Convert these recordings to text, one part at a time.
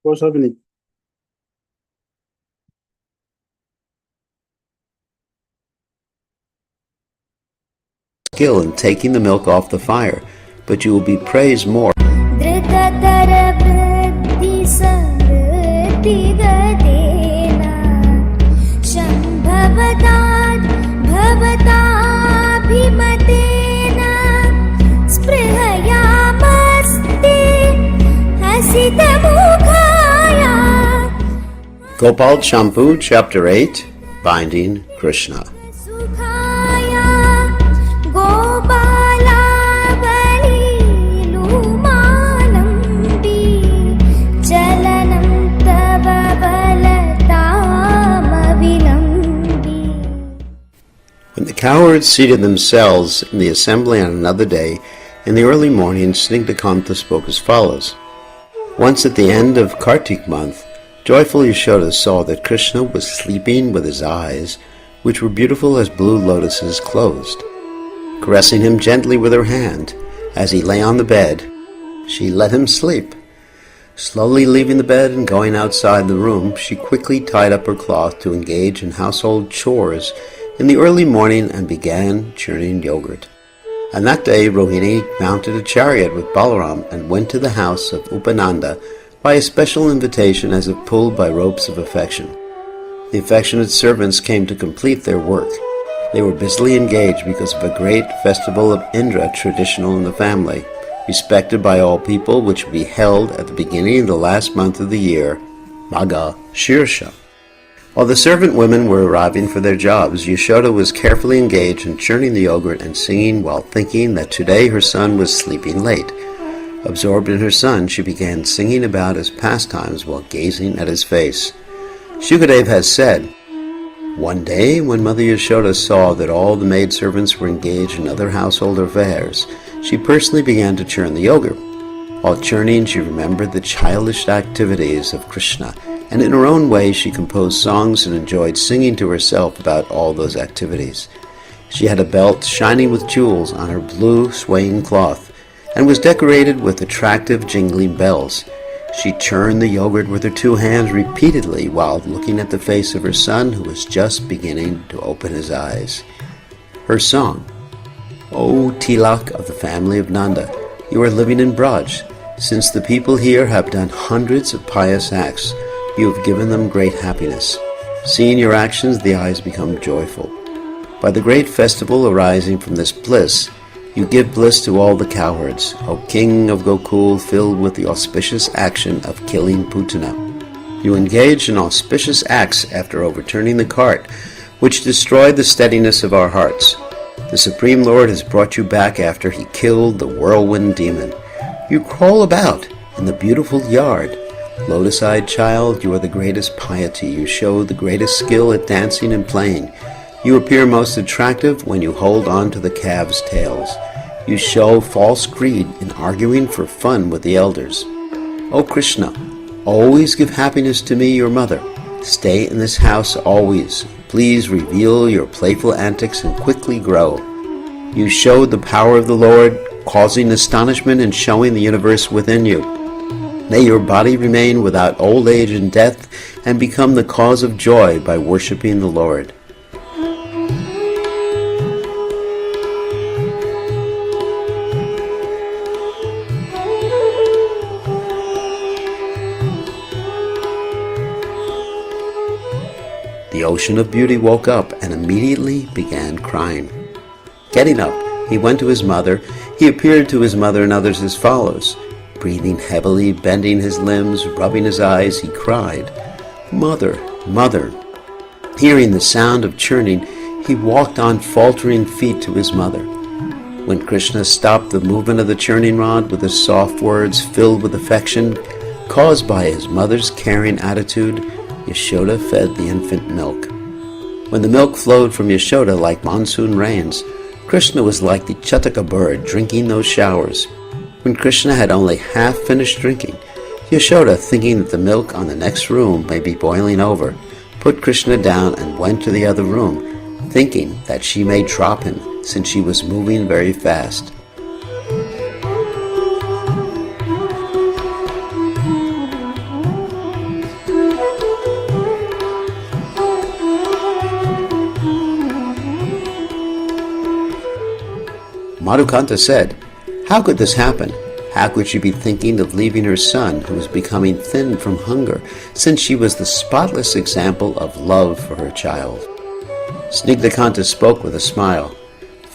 What's happening? Skill in taking the milk off the fire, but you will be praised more. Gopal Champu, Chapter 8, Binding Krishna. When the cowards seated themselves in the assembly on another day, in the early morning, Snigdhakanta spoke as follows. Once at the end of Kartik month, joyful Yashoda saw that Krishna was sleeping with his eyes, which were beautiful as blue lotuses, closed. Caressing him gently with her hand, as he lay on the bed, she let him sleep. Slowly leaving the bed and going outside the room, she quickly tied up her cloth to engage in household chores in the early morning and began churning yogurt. On that day, Rohini mounted a chariot with Balaram and went to the house of Upananda by a special invitation as if pulled by ropes of affection. The affectionate servants came to complete their work. They were busily engaged because of a great festival of Indra traditional in the family, respected by all people, which would be held at the beginning of the last month of the year, Magha Shirsha. While the servant women were arriving for their jobs, Yashoda was carefully engaged in churning the yogurt and singing while thinking that today her son was sleeping late. Absorbed in her son, she began singing about his pastimes while gazing at his face. Shukadev has said, one day when Mother Yashoda saw that all the maidservants were engaged in other household affairs, she personally began to churn the yogurt. While churning, she remembered the childish activities of Krishna, and in her own way she composed songs and enjoyed singing to herself about all those activities. She had a belt shining with jewels on her blue swaying cloth, and was decorated with attractive jingling bells. She churned the yogurt with her two hands repeatedly while looking at the face of her son, who was just beginning to open his eyes. Her song, O Tilak of the family of Nanda, you are living in Braj. Since the people here have done hundreds of pious acts, you have given them great happiness. Seeing your actions, the eyes become joyful. By the great festival arising from this bliss, you give bliss to all the cowards, O King of Gokul, filled with the auspicious action of killing Putana. You engage in auspicious acts after overturning the cart, which destroyed the steadiness of our hearts. The Supreme Lord has brought you back after he killed the whirlwind demon. You crawl about in the beautiful yard. Lotus-eyed child, you are the greatest piety. You show the greatest skill at dancing and playing. You appear most attractive when you hold on to the calves' tails. You show false greed in arguing for fun with the elders. O Krishna, always give happiness to me, your mother. Stay in this house always. Please reveal your playful antics and quickly grow. You showed the power of the Lord, causing astonishment and showing the universe within you. May your body remain without old age and death and become the cause of joy by worshiping the Lord. The ocean of beauty woke up and immediately began crying. Getting up, he went to his mother. He appeared to his mother and others as follows. Breathing heavily, bending his limbs, rubbing his eyes, he cried, Mother, Mother. Hearing the sound of churning, he walked on faltering feet to his mother. When Krishna stopped the movement of the churning rod with his soft words filled with affection, caused by his mother's caring attitude, Yashoda fed the infant milk. When the milk flowed from Yashoda like monsoon rains, Krishna was like the chataka bird drinking those showers. When Krishna had only half finished drinking, Yashoda, thinking that the milk on the next room may be boiling over, put Krishna down and went to the other room, thinking that she may drop him since she was moving very fast. Madhukanta said, "How could this happen? How could she be thinking of leaving her son, who was becoming thin from hunger, since she was the spotless example of love for her child?" Snigdhakanta spoke with a smile.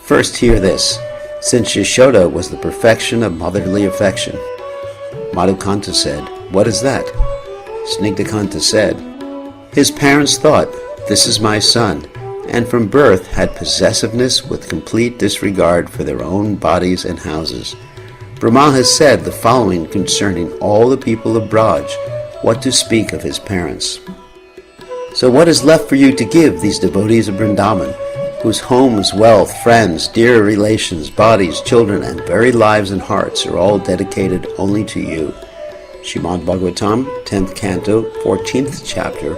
"First hear this, since Yashoda was the perfection of motherly affection." Madhukanta said, "What is that?" Snigdhakanta said, "His parents thought, 'This is my son,' and from birth had possessiveness with complete disregard for their own bodies and houses. Brahma has said the following concerning all the people of Braj, what to speak of his parents. So what is left for you to give these devotees of Vrindavan, whose homes, wealth, friends, dear relations, bodies, children, and very lives and hearts are all dedicated only to you?" Srimad Bhagavatam, 10th Canto, 14th Chapter,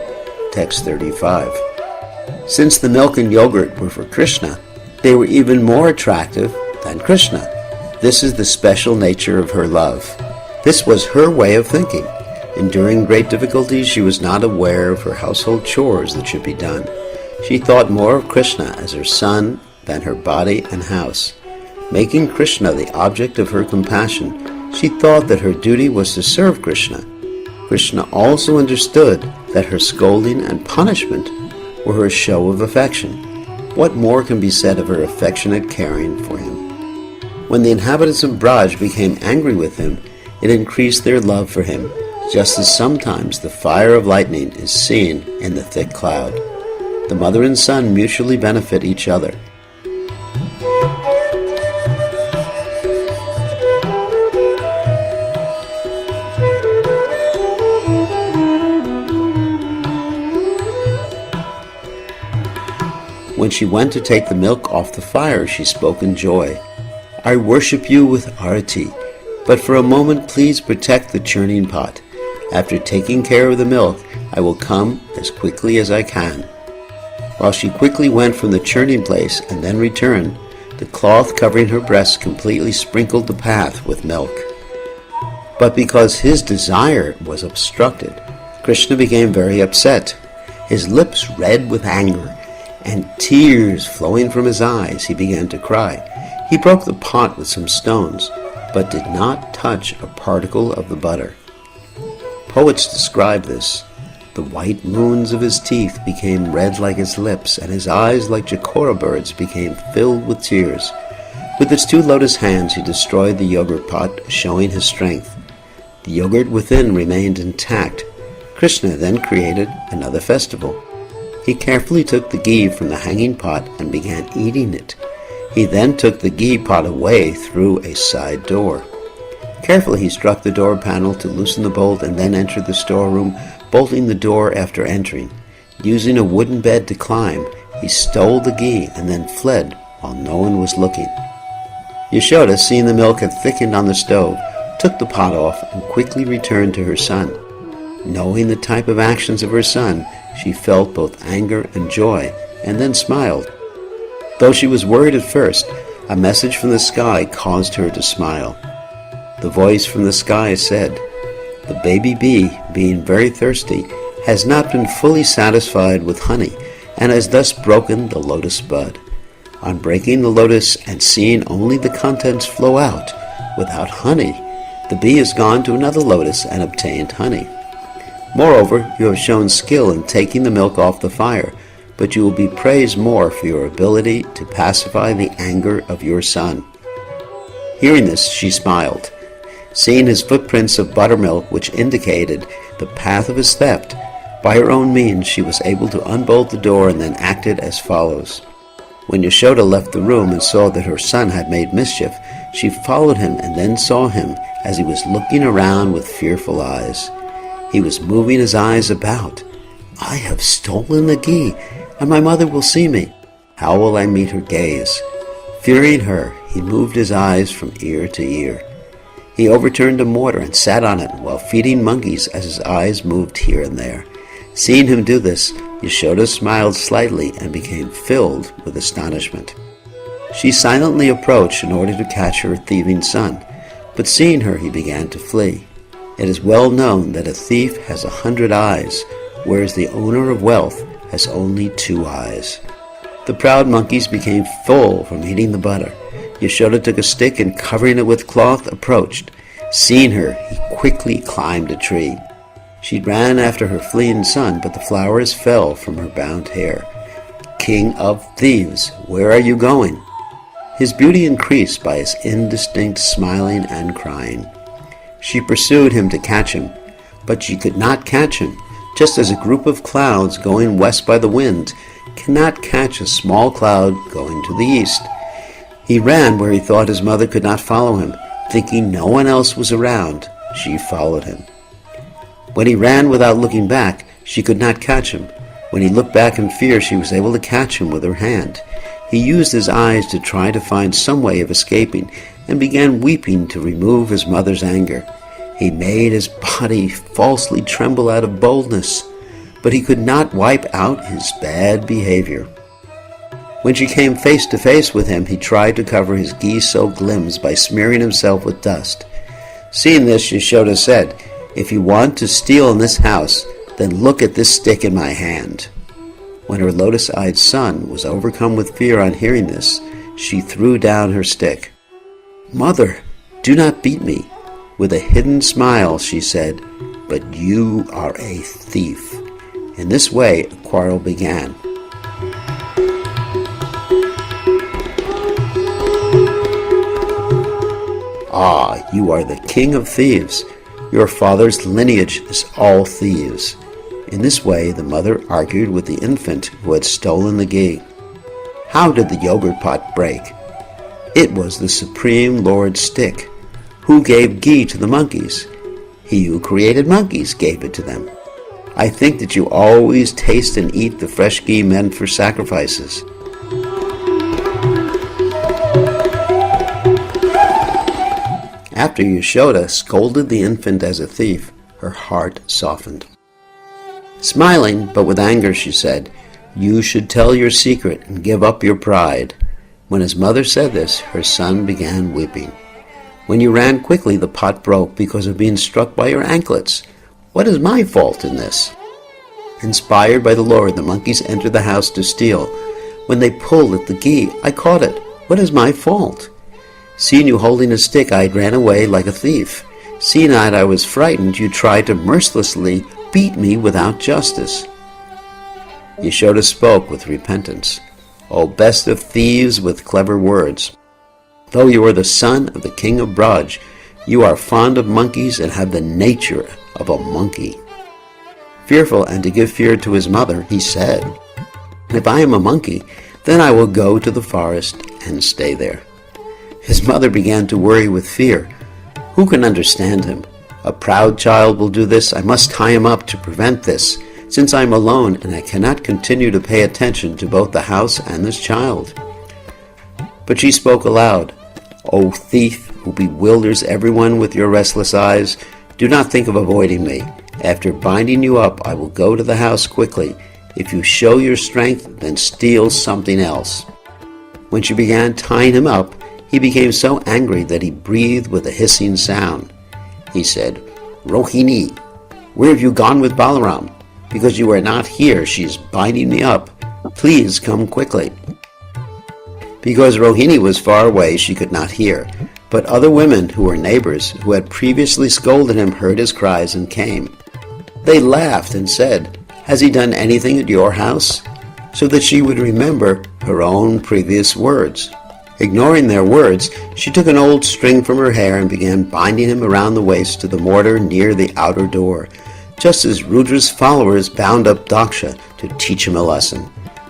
Text 35. Since the milk and yogurt were for Krishna, they were even more attractive than Krishna. This is the special nature of her love. This was her way of thinking. Enduring great difficulties, she was not aware of her household chores that should be done. She thought more of Krishna as her son than her body and house. Making Krishna the object of her compassion, she thought that her duty was to serve Krishna. Krishna also understood that her scolding and punishment were her show of affection. What more can be said of her affectionate caring for him? When the inhabitants of Braj became angry with him, it increased their love for him, just as sometimes the fire of lightning is seen in the thick cloud. The mother and son mutually benefit each other. When she went to take the milk off the fire, she spoke in joy. "I worship you with arati, but for a moment please protect the churning pot. After taking care of the milk, I will come as quickly as I can." While she quickly went from the churning place and then returned, the cloth covering her breasts completely sprinkled the path with milk. But because his desire was obstructed, Krishna became very upset. His lips red with anger, and tears flowing from his eyes, he began to cry. He broke the pot with some stones, but did not touch a particle of the butter. Poets describe this. The white moons of his teeth became red like his lips, and his eyes, like chakora birds, became filled with tears. With his two lotus hands he destroyed the yogurt pot, showing his strength. The yogurt within remained intact. Krishna then created another festival. He carefully took the ghee from the hanging pot and began eating it. He then took the ghee pot away through a side door. Carefully he struck the door panel to loosen the bolt and then entered the storeroom, bolting the door after entering. Using a wooden bed to climb, he stole the ghee and then fled while no one was looking. Yashoda, seeing the milk had thickened on the stove, took the pot off and quickly returned to her son. Knowing the type of actions of her son, she felt both anger and joy, and then smiled. Though she was worried at first, a message from the sky caused her to smile. The voice from the sky said, "The baby bee, being very thirsty, has not been fully satisfied with honey, and has thus broken the lotus bud. On breaking the lotus and seeing only the contents flow out, without honey, the bee has gone to another lotus and obtained honey. Moreover, you have shown skill in taking the milk off the fire, but you will be praised more for your ability to pacify the anger of your son." Hearing this, she smiled. Seeing his footprints of buttermilk, which indicated the path of his theft, by her own means she was able to unbolt the door and then acted as follows. When Yashoda left the room and saw that her son had made mischief, she followed him and then saw him as he was looking around with fearful eyes. He was moving his eyes about. "I have stolen the ghee, and my mother will see me. How will I meet her gaze?" Fearing her, he moved his eyes from ear to ear. He overturned a mortar and sat on it while feeding monkeys as his eyes moved here and there. Seeing him do this, Yashoda smiled slightly and became filled with astonishment. She silently approached in order to catch her thieving son, but seeing her, he began to flee. It is well known that a thief has 100 eyes, whereas the owner of wealth has only 2 eyes. The proud monkeys became full from eating the butter. Yashoda took a stick and, covering it with cloth, approached. Seeing her, he quickly climbed a tree. She ran after her fleeing son, but the flowers fell from her bound hair. "King of thieves, where are you going?" His beauty increased by his indistinct smiling and crying. She pursued him to catch him, but she could not catch him, just as a group of clouds going west by the wind cannot catch a small cloud going to the east. He ran where he thought his mother could not follow him. Thinking no one else was around, she followed him. When he ran without looking back, she could not catch him. When he looked back in fear, she was able to catch him with her hand. He used his eyes to try to find some way of escaping, and began weeping to remove his mother's anger. He made his body falsely tremble out of boldness, but he could not wipe out his bad behavior. When she came face to face with him, he tried to cover his ghee-soaked limbs by smearing himself with dust. Seeing this, Yashoda said, "If you want to steal in this house, then look at this stick in my hand." When her lotus-eyed son was overcome with fear on hearing this, she threw down her stick. "Mother, do not beat me." With a hidden smile, she said, "But you are a thief." In this way, a quarrel began. "Ah, you are the king of thieves. Your father's lineage is all thieves." In this way, the mother argued with the infant who had stolen the ghee. How did the yogurt pot break? It was the Supreme Lord's stick. Who gave ghee to the monkeys? He who created monkeys gave it to them. I think that you always taste and eat the fresh ghee meant for sacrifices. After Yashoda scolded the infant as a thief, her heart softened. Smiling, but with anger, she said, "You should tell your secret and give up your pride." When his mother said this, her son began weeping. "When you ran quickly, the pot broke because of being struck by your anklets. What is my fault in this?" Inspired by the Lord, the monkeys entered the house to steal. When they pulled at the ghee, I caught it. What is my fault? Seeing you holding a stick, I ran away like a thief. Seeing that I was frightened, you tried to mercilessly beat me without justice. Yashoda spoke with repentance. O best of thieves with clever words, though you are the son of the king of Braj, you are fond of monkeys and have the nature of a monkey. Fearful and to give fear to his mother, he said, "If I am a monkey, then I will go to the forest and stay there." His mother began to worry with fear. Who can understand him? A proud child will do this. I must tie him up to prevent this, since I am alone and I cannot continue to pay attention to both the house and this child. But she spoke aloud. O thief who bewilders everyone with your restless eyes, do not think of avoiding me. After binding you up, I will go to the house quickly. If you show your strength, then steal something else. When she began tying him up, he became so angry that he breathed with a hissing sound. He said, "Rohini, where have you gone with Balaram? Because you are not here, she is binding me up. Please come quickly." Because Rohini was far away, she could not hear, but other women who were neighbors, who had previously scolded him, heard his cries and came. They laughed and said, "Has he done anything at your house?" So that she would remember her own previous words. Ignoring their words, she took an old string from her hair and began binding him around the waist to the mortar near the outer door, just as Rudra's followers bound up Daksha to teach him a lesson.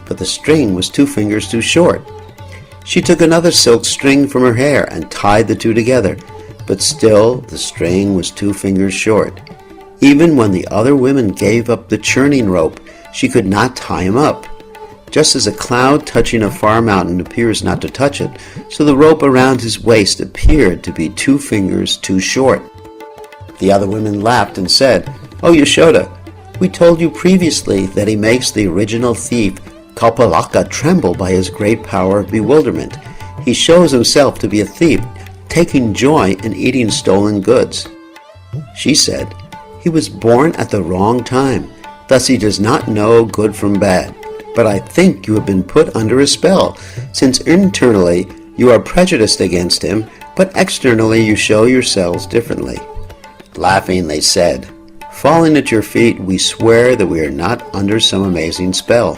But the string was 2 fingers too short. She took another silk string from her hair and tied the two together, but still the string was 2 fingers short. Even when the other women gave up the churning rope, she could not tie him up. Just as a cloud touching a far mountain appears not to touch it, so the rope around his waist appeared to be 2 fingers too short. The other women laughed and said, "O Yashoda, we told you previously that he makes the original thief Kalpalaka tremble by his great power of bewilderment. He shows himself to be a thief, taking joy in eating stolen goods." She said, "He was born at the wrong time, thus he does not know good from bad. But I think you have been put under a spell, since internally You are prejudiced against him, but externally you show yourselves differently." Laughing, they said, "Falling at your feet, we swear that we are not under some amazing spell."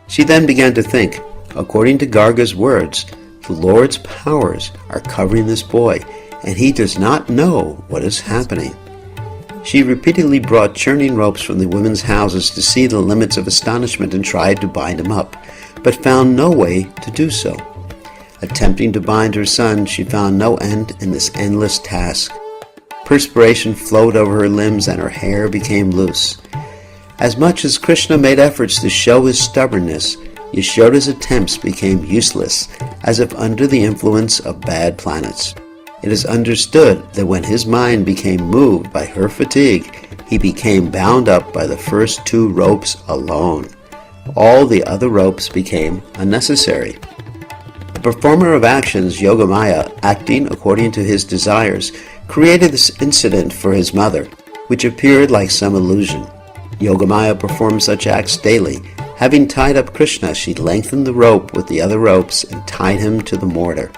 She then began to think, according to Garga's words, the Lord's powers are covering this boy, and he does not know what is happening. She repeatedly brought churning ropes from the women's houses to see the limits of astonishment and tried to bind him up, but found no way to do so. Attempting to bind her son, she found no end in this endless task. Perspiration flowed over her limbs and her hair became loose. As much as Krishna made efforts to show his stubbornness, Yashoda's attempts became useless, as if under the influence of bad planets. It is understood that when his mind became moved by her fatigue, he became bound up by the first 2 ropes alone. All the other ropes became unnecessary. The performer of actions, Yogamaya, acting according to his desires, created this incident for his mother, which appeared like some illusion. Yogamaya performed such acts daily. Having tied up Krishna, she lengthened the rope with the other ropes and tied him to the mortar.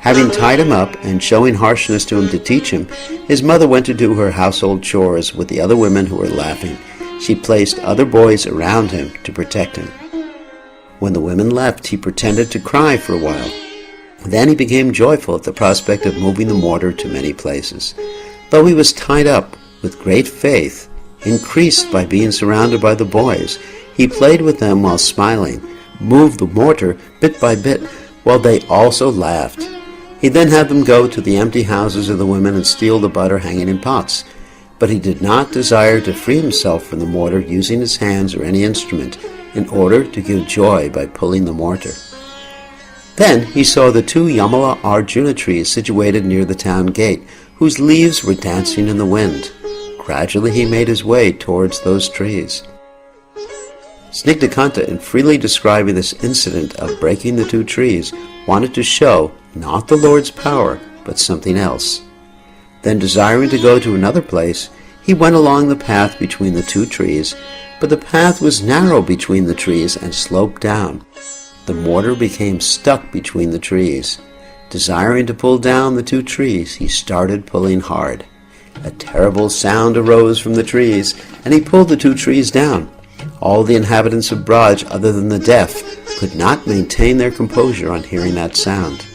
Having tied him up and showing harshness to him to teach him, his mother went to do her household chores with the other women who were laughing. She placed other boys around him to protect him. When the women left, he pretended to cry for a while. Then he became joyful at the prospect of moving the mortar to many places. Though he was tied up, with great faith, increased by being surrounded by the boys, he played with them while smiling, moved the mortar bit by bit, while they also laughed. He then had them go to the empty houses of the women and steal the butter hanging in pots. But he did not desire to free himself from the mortar using his hands or any instrument, in order to give joy by pulling the mortar. Then he saw the 2 Yamala Arjuna trees situated near the town gate, whose leaves were dancing in the wind. Gradually he made his way towards those trees. Snigdhakanta, in freely describing this incident of breaking the 2 trees, wanted to show not the Lord's power, but something else. Then, desiring to go to another place, he went along the path between the 2 trees, but the path was narrow between the trees and sloped down. The mortar became stuck between the trees. Desiring to pull down the 2 trees, he started pulling hard. A terrible sound arose from the trees, and he pulled the 2 trees down. All the inhabitants of Braj, other than the deaf, could not maintain their composure on hearing that sound.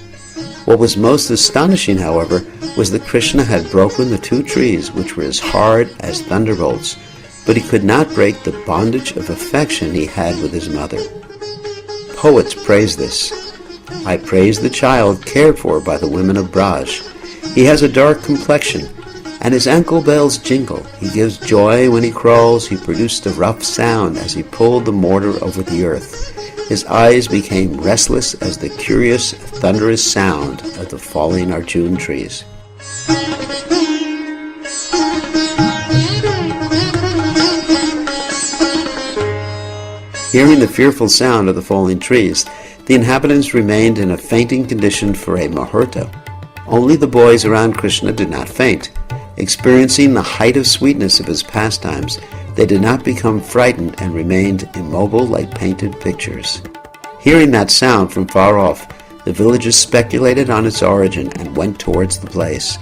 What was most astonishing, however, was that Krishna had broken the 2 trees, which were as hard as thunderbolts, but he could not break the bondage of affection he had with his mother. Poets praise this. I praise the child cared for by the women of Braj. He has a dark complexion, and his ankle bells jingle. He gives joy when he crawls. He produced a rough sound as he pulled the mortar over the earth. His eyes became restless as the curious, thunderous sound of the falling Arjuna trees. Hearing the fearful sound of the falling trees, the inhabitants remained in a fainting condition for a muhurta. Only the boys around Krishna did not faint. Experiencing the height of sweetness of his pastimes, they did not become frightened and remained immobile like painted pictures. Hearing that sound from far off, the villagers speculated on its origin and went towards the place.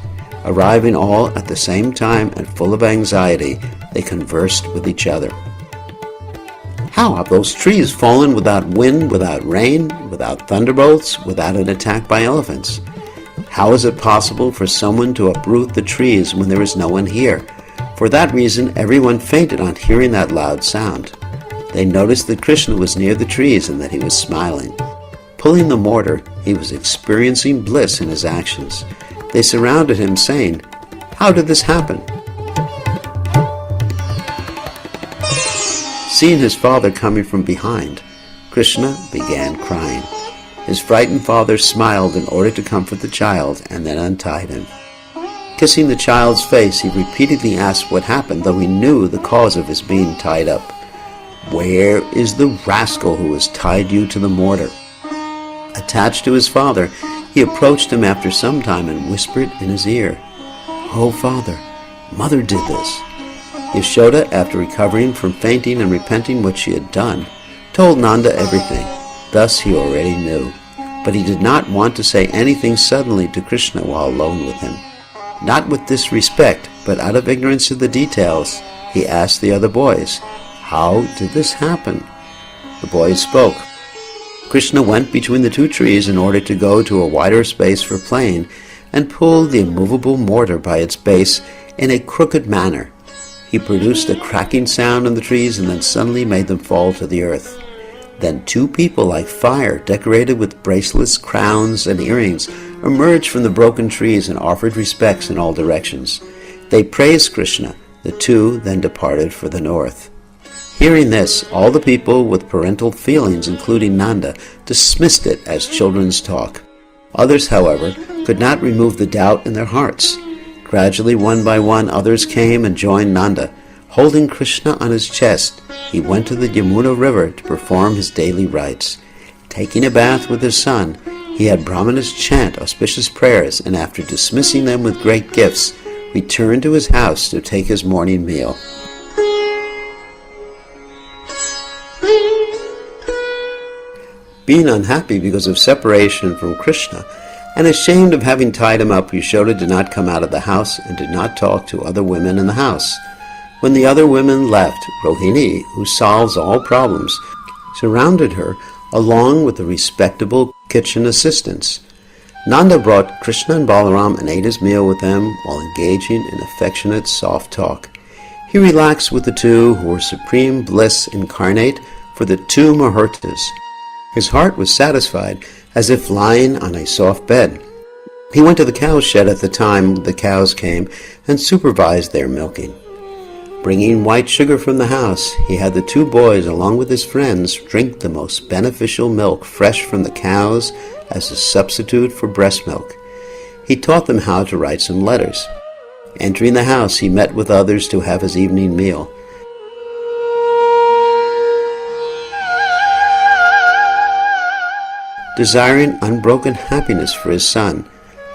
Arriving all at the same time and full of anxiety, they conversed with each other. How have those trees fallen without wind, without rain, without thunderbolts, without an attack by elephants? How is it possible for someone to uproot the trees when there is no one here? For that reason, everyone fainted on hearing that loud sound. They noticed that Krishna was near the trees and that he was smiling. Pulling the mortar, he was experiencing bliss in his actions. They surrounded him, saying, "How did this happen?" Seeing his father coming from behind, Krishna began crying. His frightened father smiled in order to comfort the child and then untied him. Kissing the child's face, he repeatedly asked what happened, though he knew the cause of his being tied up. "Where is the rascal who has tied you to the mortar?" Attached to his father, he approached him after some time and whispered in his ear, "Oh, Father, Mother did this." Yashoda, after recovering from fainting and repenting what she had done, told Nanda everything. Thus he already knew. But he did not want to say anything suddenly to Krishna while alone with him. Not with disrespect, but out of ignorance of the details, he asked the other boys, "How did this happen?" The boys spoke. Krishna went between the two trees in order to go to a wider space for playing, and pulled the immovable mortar by its base in a crooked manner. He produced a cracking sound in the trees and then suddenly made them fall to the earth. Then two people like fire, decorated with bracelets, crowns, and earrings, emerged from the broken trees and offered respects in all directions. They praised Krishna. The two then departed for the north. Hearing this, all the people with parental feelings, including Nanda, dismissed it as children's talk. Others, however, could not remove the doubt in their hearts. Gradually, one by one, others came and joined Nanda. Holding Krishna on his chest, he went to the Yamuna river to perform his daily rites. Taking a bath with his son, he had Brahmanas chant auspicious prayers, and after dismissing them with great gifts, returned to his house to take his morning meal. Being unhappy because of separation from Krishna, and ashamed of having tied him up, Yashoda did not come out of the house and did not talk to other women in the house. When the other women left, Rohini, who solves all problems, surrounded her along with the respectable kitchen assistants. Nanda brought Krishna and Balaram and ate his meal with them while engaging in affectionate soft talk. He relaxed with the two who were supreme bliss incarnate for the two Muhurtas. His heart was satisfied, as if lying on a soft bed. He went to the cow shed at the time the cows came and supervised their milking. Bringing white sugar from the house, he had the two boys, along with his friends, drink the most beneficial milk fresh from the cows as a substitute for breast milk. He taught them how to write some letters. Entering the house, he met with others to have his evening meal. Desiring unbroken happiness for his son,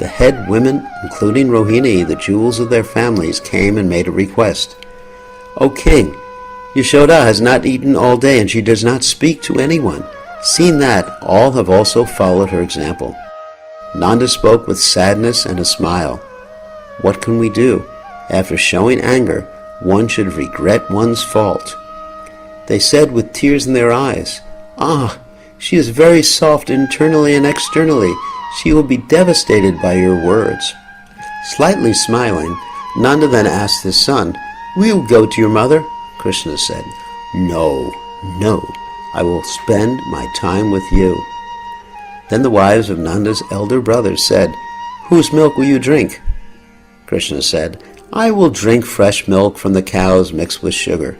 the head women, including Rohini, the jewels of their families, came and made a request. "O king, Yashoda has not eaten all day and she does not speak to anyone. Seeing that, all have also followed her example." Nanda spoke with sadness and a smile. "What can we do? After showing anger, one should regret one's fault." They said with tears in their eyes, "Ah, she is very soft internally and externally. She will be devastated by your words." Slightly smiling, Nanda then asked his son, "Will you go to your mother?" Krishna said, No, I will spend my time with you." Then the wives of Nanda's elder brothers said, "Whose milk will you drink?" Krishna said, "I will drink fresh milk from the cows mixed with sugar."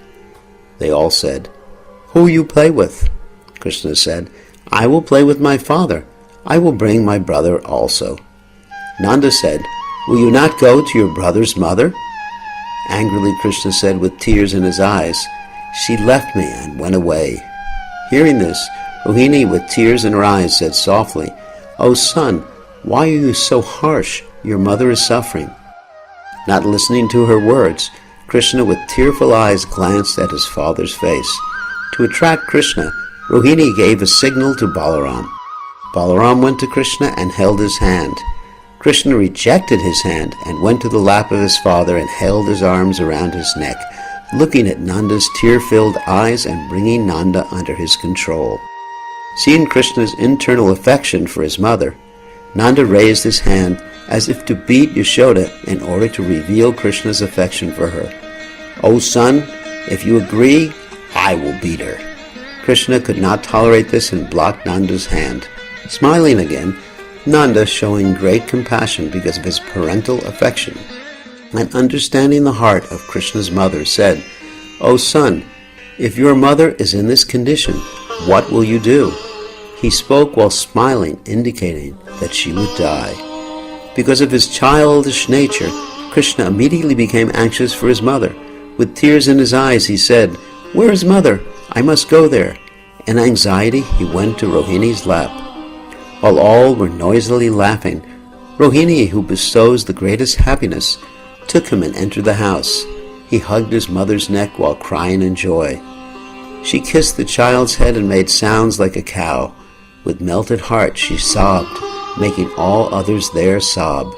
They all said, "Who will you play with?" Krishna said, "I will play with my father. I will bring my brother also." Nanda said, "Will you not go to your brother's mother?" Angrily, Krishna said with tears in his eyes, "She left me and went away." Hearing this, Rohini, with tears in her eyes, said softly, "O son, why are you so harsh? Your mother is suffering." Not listening to her words, Krishna with tearful eyes glanced at his father's face. To attract Krishna, Rohini gave a signal to Balaram. Balaram went to Krishna and held his hand. Krishna rejected his hand and went to the lap of his father and held his arms around his neck, looking at Nanda's tear-filled eyes and bringing Nanda under his control. Seeing Krishna's internal affection for his mother, Nanda raised his hand as if to beat Yashoda in order to reveal Krishna's affection for her. "O son, if you agree, I will beat her." Krishna could not tolerate this and blocked Nanda's hand. Smiling again, Nanda, showing great compassion because of his parental affection, and understanding the heart of Krishna's mother, said, "O son, if your mother is in this condition, what will you do?" He spoke while smiling, indicating that she would die. Because of his childish nature, Krishna immediately became anxious for his mother. With tears in his eyes, he said, "Where is mother? I must go there." In anxiety, he went to Rohini's lap. While all were noisily laughing, Rohini, who bestows the greatest happiness, took him and entered the house. He hugged his mother's neck while crying in joy. She kissed the child's head and made sounds like a cow. With melted heart she sobbed, making all others there sob.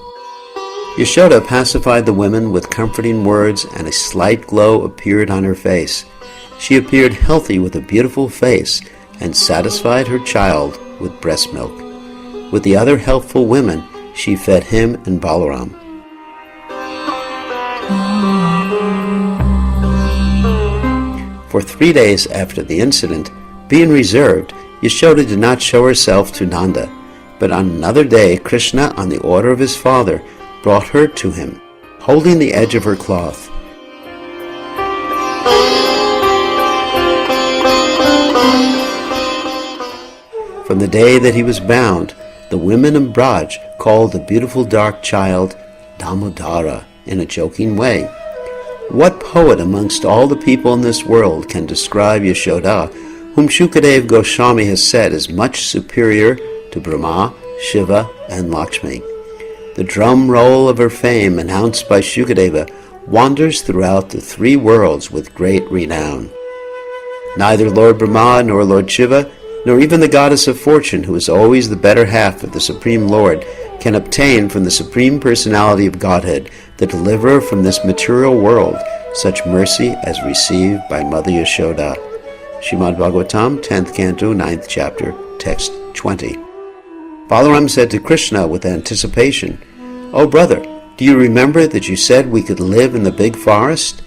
Yashoda pacified the women with comforting words, and a slight glow appeared on her face. She appeared healthy with a beautiful face, and satisfied her child with breast milk. With the other helpful women, she fed him and Balaram. For 3 days after the incident, being reserved, Yashoda did not show herself to Nanda, but on another day Krishna, on the order of his father, brought her to him, holding the edge of her cloth. From the day that he was bound, the women of Braj called the beautiful dark child Damodara in a joking way. What poet amongst all the people in this world can describe Yashoda, whom Shukadev Goswami has said is much superior to Brahma, Shiva, and Lakshmi? The drum roll of her fame, announced by Shukadeva, wanders throughout the 3 worlds with great renown. Neither Lord Brahma nor Lord Shiva, nor even the goddess of fortune, who is always the better half of the Supreme Lord, can obtain from the Supreme Personality of Godhead, the deliverer from this material world, such mercy as received by Mother Yashoda. Srimad Bhagavatam, 10th Canto, 9th Chapter, Text 20. Balaram said to Krishna with anticipation, "O brother, do you remember that you said we could live in the big forest?"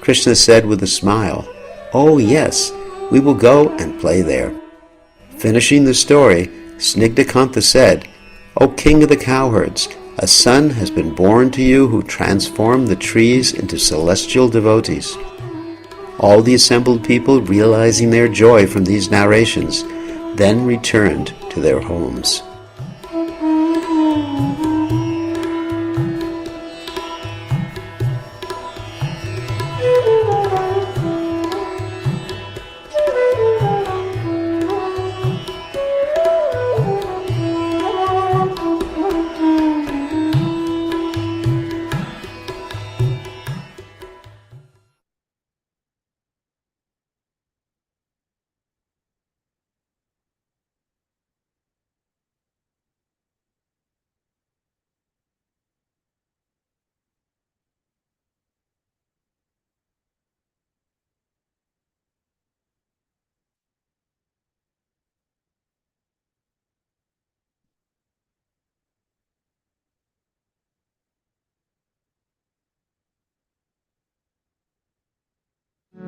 Krishna said with a smile, "Oh yes, we will go and play there." Finishing the story, Snigdhakanta said, "O king of the cowherds, a son has been born to you who transformed the trees into celestial devotees." All the assembled people, realizing their joy from these narrations, then returned to their homes.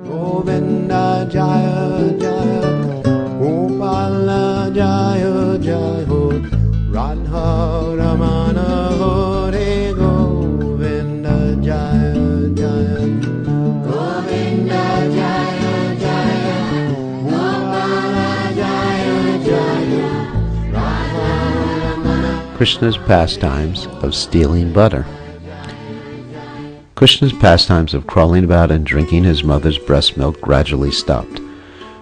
Govinda Jaya Jaya, Gopala Jaya Jaya, Radha Ramana Hare Govinda Jaya Jaya, Govinda Jaya Jaya, Gopala Jaya Jaya, Radha Ramana. Krishna's pastimes of stealing butter. Krishna's pastimes of crawling about and drinking his mother's breast milk gradually stopped.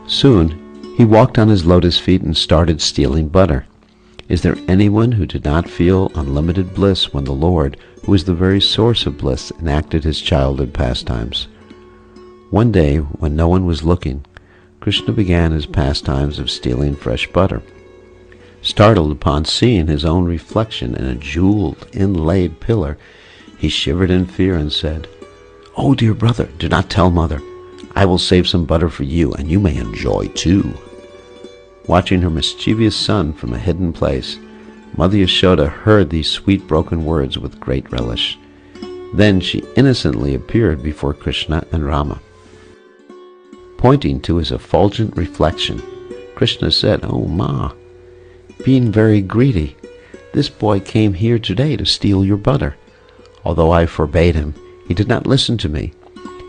Soon, he walked on his lotus feet and started stealing butter. Is there anyone who did not feel unlimited bliss when the Lord, who is the very source of bliss, enacted his childhood pastimes? One day, when no one was looking, Krishna began his pastimes of stealing fresh butter. Startled upon seeing his own reflection in a jeweled, inlaid pillar, he shivered in fear and said, "Oh, dear brother, do not tell mother. I will save some butter for you, and you may enjoy too." Watching her mischievous son from a hidden place, Mother Yashoda heard these sweet broken words with great relish. Then she innocently appeared before Krishna and Rama. Pointing to his effulgent reflection, Krishna said, "Oh, Ma, being very greedy, this boy came here today to steal your butter. Although I forbade him, he did not listen to me,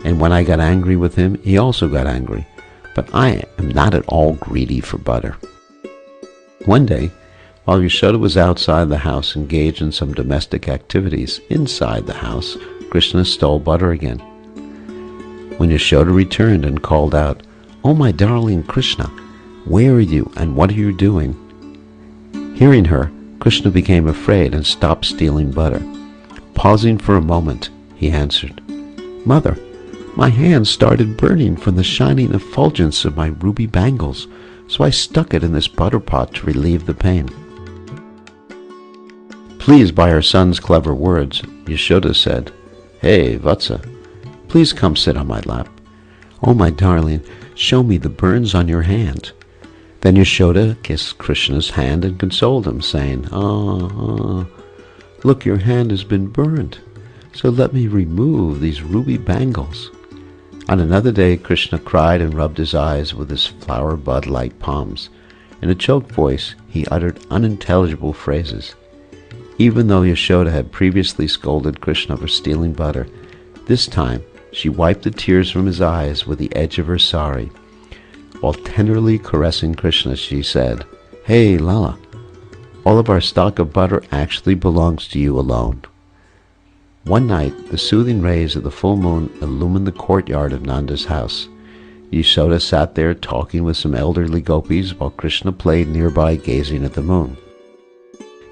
and when I got angry with him, he also got angry. But I am not at all greedy for butter." One day, while Yashoda was outside the house engaged in some domestic activities, inside the house, Krishna stole butter again. When Yashoda returned and called out, "Oh, my darling Krishna, where are you and what are you doing?" Hearing her, Krishna became afraid and stopped stealing butter. Pausing for a moment, he answered. "Mother, my hand started burning from the shining effulgence of my ruby bangles, so I stuck it in this butter pot to relieve the pain." Pleased by her son's clever words, Yashoda said, "Hey, Vatsa, please come sit on my lap. Oh, my darling, show me the burns on your hand." Then Yashoda kissed Krishna's hand and consoled him, saying, Look, your hand has been burned, so let me remove these ruby bangles." On another day, Krishna cried and rubbed his eyes with his flower bud-like palms. In a choked voice, he uttered unintelligible phrases. Even though Yashoda had previously scolded Krishna for stealing butter, this time she wiped the tears from his eyes with the edge of her sari. While tenderly caressing Krishna, she said, "Hey, Lala, all of our stock of butter actually belongs to you alone." One night, the soothing rays of the full moon illumined the courtyard of Nanda's house. Yashoda sat there talking with some elderly gopis while Krishna played nearby, gazing at the moon.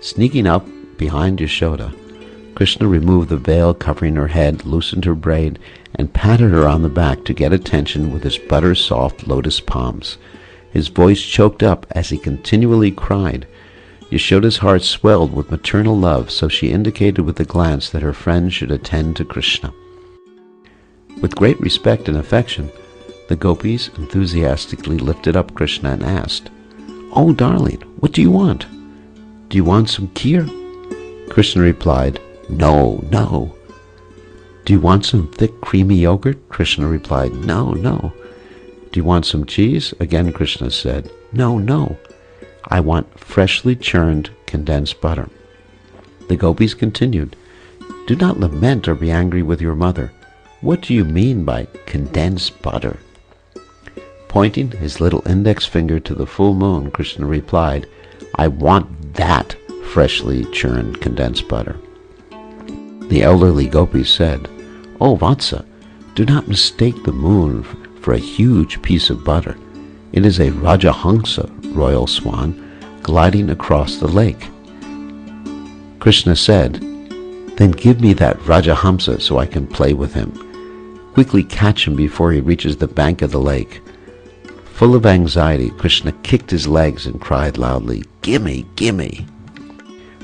Sneaking up behind Yashoda, Krishna removed the veil covering her head, loosened her braid, and patted her on the back to get attention with his butter-soft lotus palms. His voice choked up as he continually cried. Yashoda's heart swelled with maternal love, so she indicated with a glance that her friend should attend to Krishna. With great respect and affection, the gopis enthusiastically lifted up Krishna and asked, "Oh, darling, what do you want? Do you want some kheer?" Krishna replied, "No, no." "Do you want some thick, creamy yogurt?" Krishna replied, "No, no." "Do you want some cheese?" Again Krishna said, "No, no. I want freshly churned condensed butter." The gopis continued, "Do not lament or be angry with your mother. What do you mean by condensed butter?" Pointing his little index finger to the full moon, Krishna replied, "I want that freshly churned condensed butter." The elderly gopis said, "Oh, Vatsa, do not mistake the moon for a huge piece of butter. It is a Rajahamsa, royal swan, gliding across the lake." Krishna said, "Then give me that Rajahamsa so I can play with him. Quickly catch him before he reaches the bank of the lake." Full of anxiety, Krishna kicked his legs and cried loudly, "Gimme, gimme!"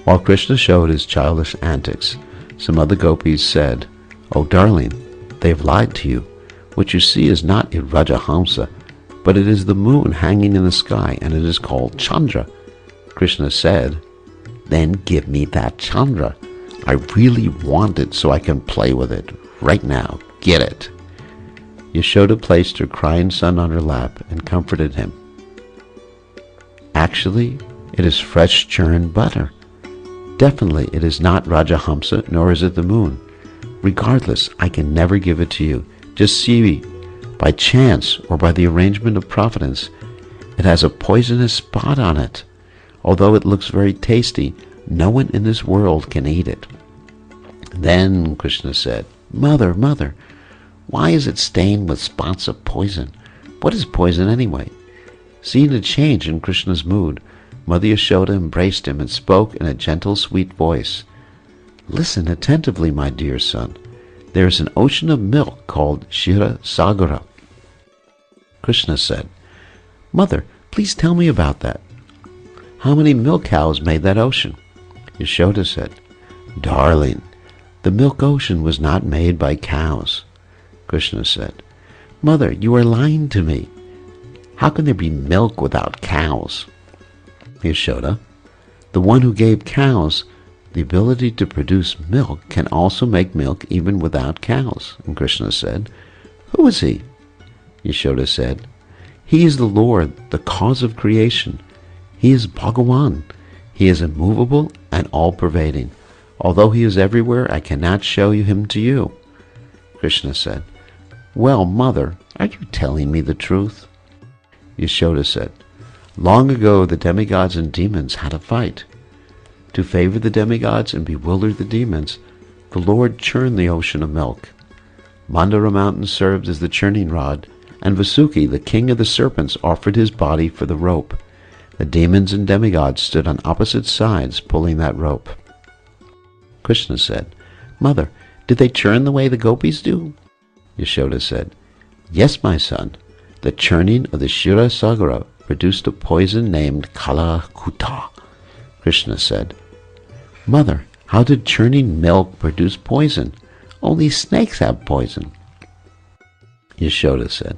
While Krishna showed his childish antics, some other gopis said, "Oh, darling, they have lied to you. What you see is not a Rajahamsa, but it is the moon hanging in the sky, and it is called Chandra." Krishna said, "Then give me that Chandra. I really want it so I can play with it. Right now, get it." Yashoda placed her crying son on her lap and comforted him. "Actually, it is fresh churned butter. Definitely it is not Rajahamsa, nor is it the moon. Regardless, I can never give it to you. Just see, by chance or by the arrangement of Providence, it has a poisonous spot on it. Although it looks very tasty, no one in this world can eat it." Then Krishna said, Mother, why is it stained with spots of poison? What is poison anyway?" Seeing a change in Krishna's mood, Mother Yashoda embraced him and spoke in a gentle, sweet voice. "Listen attentively, my dear son. There is an ocean of milk called Ksira Sagara." Krishna said, "Mother, please tell me about that. How many milk cows made that ocean?" Yashoda said, "Darling, the milk ocean was not made by cows." Krishna said, "Mother, you are lying to me. How can there be milk without cows?" Yashoda, "The one who gave cows the ability to produce milk can also make milk even without cows." And Krishna said, "Who is he?" Yashoda said, "He is the Lord, the cause of creation. He is Bhagawan. He is immovable and all-pervading. Although he is everywhere, I cannot show him to you." Krishna said, "Well, Mother, are you telling me the truth?" Yashoda said, "Long ago the demigods and demons had a fight. To favor the demigods and bewilder the demons, the Lord churned the ocean of milk. Mandara mountain served as the churning rod, and Vasuki, the king of the serpents, offered his body for the rope. The demons and demigods stood on opposite sides pulling that rope." Krishna said, "Mother, Did they churn the way the gopis do? Yashoda said, Yes, my son. The churning of the Ksira Sagara produced a poison named Kala Kuta. Krishna said, Mother, how did churning milk produce poison? Only snakes have poison. Yashoda said,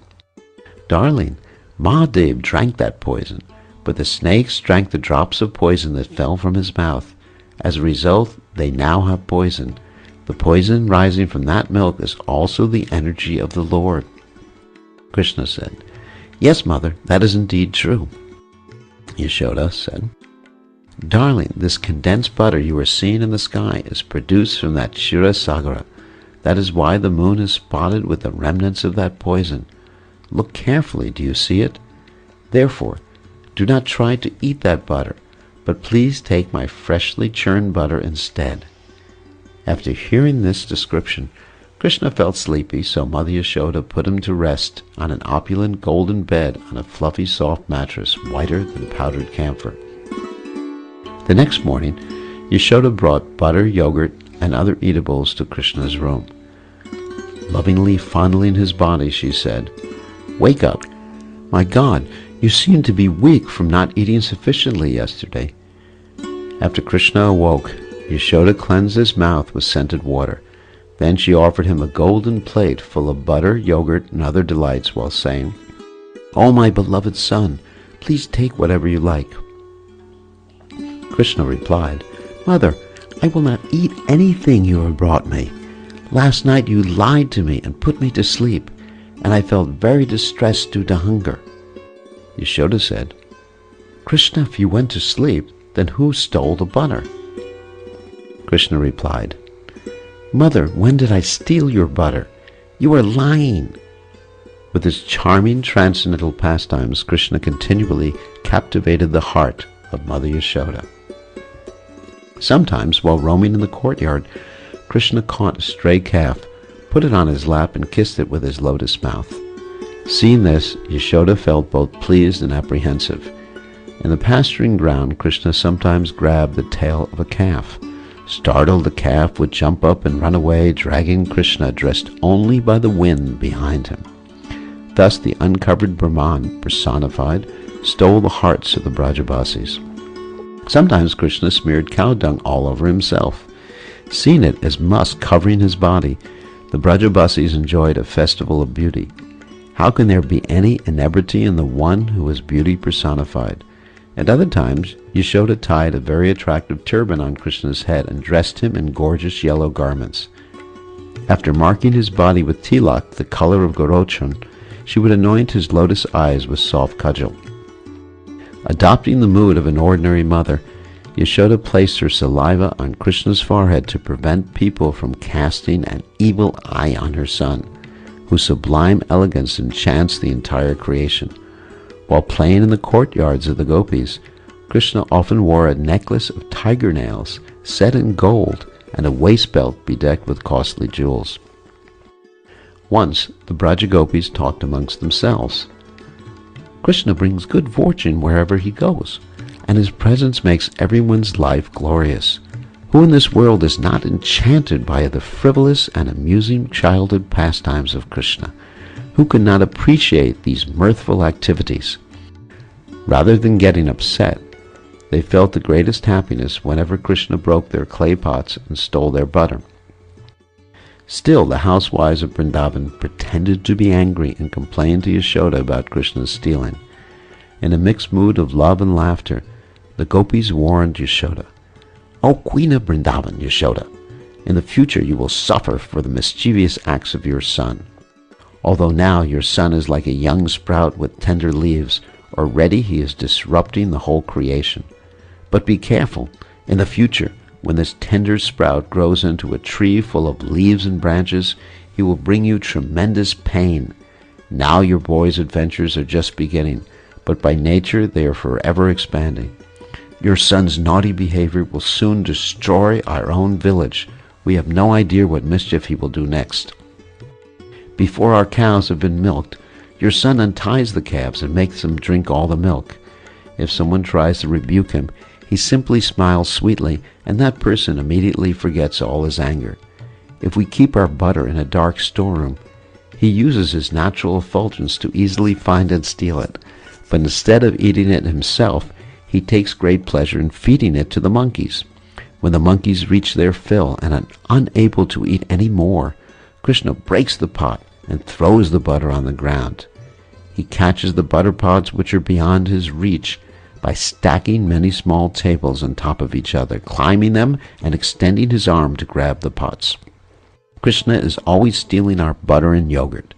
Darling, Mahadev drank that poison, but the snakes drank the drops of poison that fell from his mouth. As a result, they now have poison. The poison rising from that milk is also the energy of the Lord. Krishna said, Yes, mother, that is indeed true. Yashoda said, Darling, this condensed butter you are seeing in the sky is produced from that Ksira Sagara. That is why the moon is spotted with the remnants of that poison. Look carefully, do you see it? Therefore, do not try to eat that butter, but please take my freshly churned butter instead. After hearing this description, Krishna felt sleepy, so Mother Yashoda put him to rest on an opulent golden bed on a fluffy soft mattress whiter than powdered camphor. The next morning, Yashoda brought butter, yogurt, and other eatables to Krishna's room. Lovingly fondling his body, she said, Wake up! My God, you seem to be weak from not eating sufficiently yesterday. After Krishna awoke, Yashoda cleansed his mouth with scented water. Then she offered him a golden plate full of butter, yogurt, and other delights, while saying, "O my beloved son, please take whatever you like." Krishna replied, "Mother, I will not eat anything you have brought me. Last night you lied to me and put me to sleep, and I felt very distressed due to hunger." Yashoda said, "Krishna, if you went to sleep, then who stole the butter?" Krishna replied, "Mother, when did I steal your butter? You are lying." With his charming transcendental pastimes, Krishna continually captivated the heart of Mother Yashoda. Sometimes, while roaming in the courtyard, Krishna caught a stray calf, put it on his lap, and kissed it with his lotus mouth. Seeing this, Yashoda felt both pleased and apprehensive. In the pasturing ground, Krishna sometimes grabbed the tail of a calf. Startled, the calf would jump up and run away, dragging Krishna, dressed only by the wind, behind him. Thus the uncovered Brahman, personified, stole the hearts of the Brajabasis. Sometimes Krishna smeared cow dung all over himself. Seeing it as musk covering his body, the Brajabasis enjoyed a festival of beauty. How can there be any inebriety in the one who is beauty personified? At other times, Yashoda tied a very attractive turban on Krishna's head and dressed him in gorgeous yellow garments. After marking his body with tilak, the color of Gorochon, she would anoint his lotus eyes with soft kajal. Adopting the mood of an ordinary mother, Yashoda placed her saliva on Krishna's forehead to prevent people from casting an evil eye on her son, whose sublime elegance enchants the entire creation. While playing in the courtyards of the gopis, Krishna often wore a necklace of tiger nails set in gold and a waist belt bedecked with costly jewels. Once the Braja gopis talked amongst themselves. "Krishna brings good fortune wherever he goes, and his presence makes everyone's life glorious. Who in this world is not enchanted by the frivolous and amusing childhood pastimes of Krishna? Who could not appreciate these mirthful activities?" Rather than getting upset, they felt the greatest happiness whenever Krishna broke their clay pots and stole their butter. Still, the housewives of Vrindavan pretended to be angry and complained to Yashoda about Krishna's stealing. In a mixed mood of love and laughter, the gopis warned Yashoda, "O Queen of Vrindavan, Yashoda, in the future you will suffer for the mischievous acts of your son. Although now your son is like a young sprout with tender leaves, already he is disrupting the whole creation. But be careful, in the future, when this tender sprout grows into a tree full of leaves and branches, he will bring you tremendous pain. Now your boy's adventures are just beginning, but by nature they are forever expanding. Your son's naughty behavior will soon destroy our own village. We have no idea what mischief he will do next. Before our cows have been milked, your son unties the calves and makes them drink all the milk. If someone tries to rebuke him, he simply smiles sweetly, and that person immediately forgets all his anger. If we keep our butter in a dark storeroom, he uses his natural effulgence to easily find and steal it. But instead of eating it himself, he takes great pleasure in feeding it to the monkeys. When the monkeys reach their fill and are unable to eat any more, Krishna breaks the pot and throws the butter on the ground. He catches the butter pots which are beyond his reach by stacking many small tables on top of each other, climbing them and extending his arm to grab the pots. Krishna is always stealing our butter and yogurt.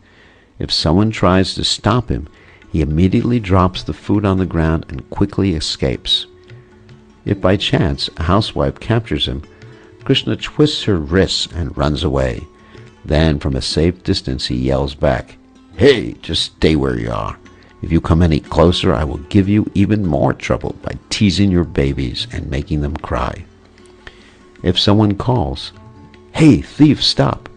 If someone tries to stop him, he immediately drops the food on the ground and quickly escapes. If by chance a housewife captures him, Krishna twists her wrists and runs away. Then from a safe distance he yells back, "Hey, just stay where you are. If you come any closer, I will give you even more trouble by teasing your babies and making them cry." If someone calls, "Hey, thief, stop!"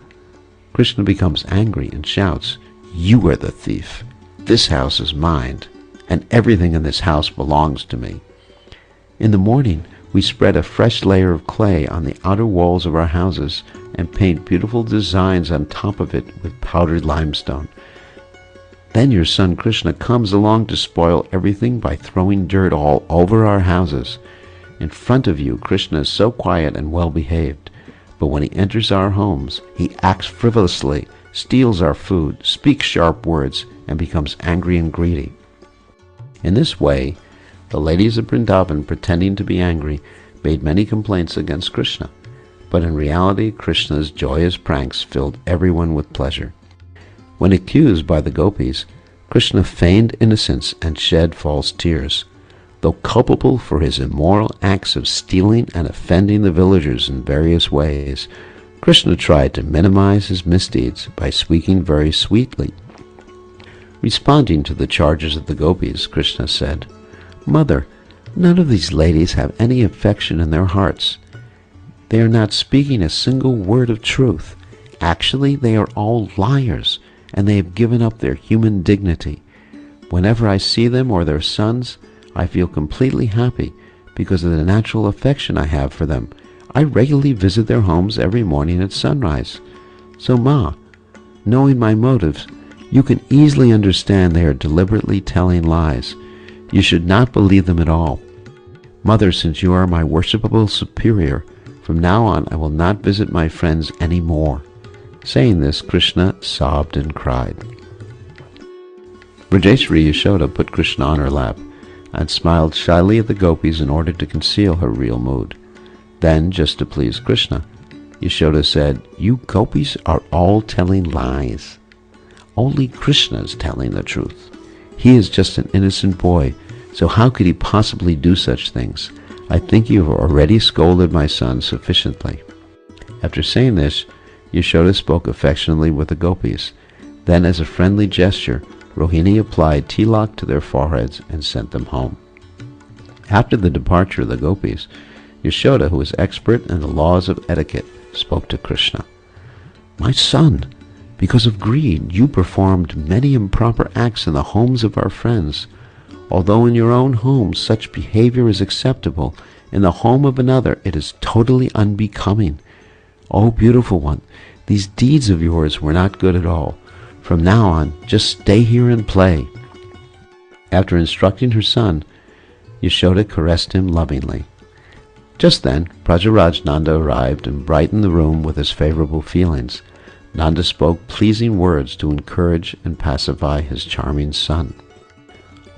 Krishna becomes angry and shouts, "You are the thief. This house is mine, and everything in this house belongs to me." In the morning, we spread a fresh layer of clay on the outer walls of our houses and paint beautiful designs on top of it with powdered limestone. Then your son Krishna comes along to spoil everything by throwing dirt all over our houses. In front of you, Krishna is so quiet and well-behaved, but when he enters our homes, he acts frivolously, steals our food, speaks sharp words, and becomes angry and greedy. In this way, the ladies of Vrindavan, pretending to be angry, made many complaints against Krishna, but in reality Krishna's joyous pranks filled everyone with pleasure. When accused by the gopis, Krishna feigned innocence and shed false tears. Though culpable for his immoral acts of stealing and offending the villagers in various ways, Krishna tried to minimize his misdeeds by speaking very sweetly. Responding to the charges of the gopis, Krishna said, "Mother, none of these ladies have any affection in their hearts. They are not speaking a single word of truth. Actually, they are all liars, and they have given up their human dignity. Whenever I see them or their sons, I feel completely happy because of the natural affection I have for them. I regularly visit their homes every morning at sunrise. So, Ma, knowing my motives, you can easily understand they are deliberately telling lies. You should not believe them at all. Mother, since you are my worshipable superior, from now on I will not visit my friends any more." Saying this, Krishna sobbed and cried. Rajeshri Yashoda put Krishna on her lap and smiled shyly at the gopis in order to conceal her real mood. Then, just to please Krishna, Yashoda said, "You gopis are all telling lies. Only Krishna is telling the truth. He is just an innocent boy, so how could he possibly do such things? I think you have already scolded my son sufficiently." After saying this, Yashoda spoke affectionately with the gopis. Then, as a friendly gesture, Rohini applied tilak to their foreheads and sent them home. After the departure of the gopis, Yashoda, who was expert in the laws of etiquette, spoke to Krishna. "My son, because of greed, you performed many improper acts in the homes of our friends. Although in your own home such behavior is acceptable, in the home of another it is totally unbecoming. O beautiful one, these deeds of yours were not good at all. From now on, just stay here and play." After instructing her son, Yashoda caressed him lovingly. Just then, Prajaraj Nanda arrived and brightened the room with his favorable feelings. Nanda spoke pleasing words to encourage and pacify his charming son.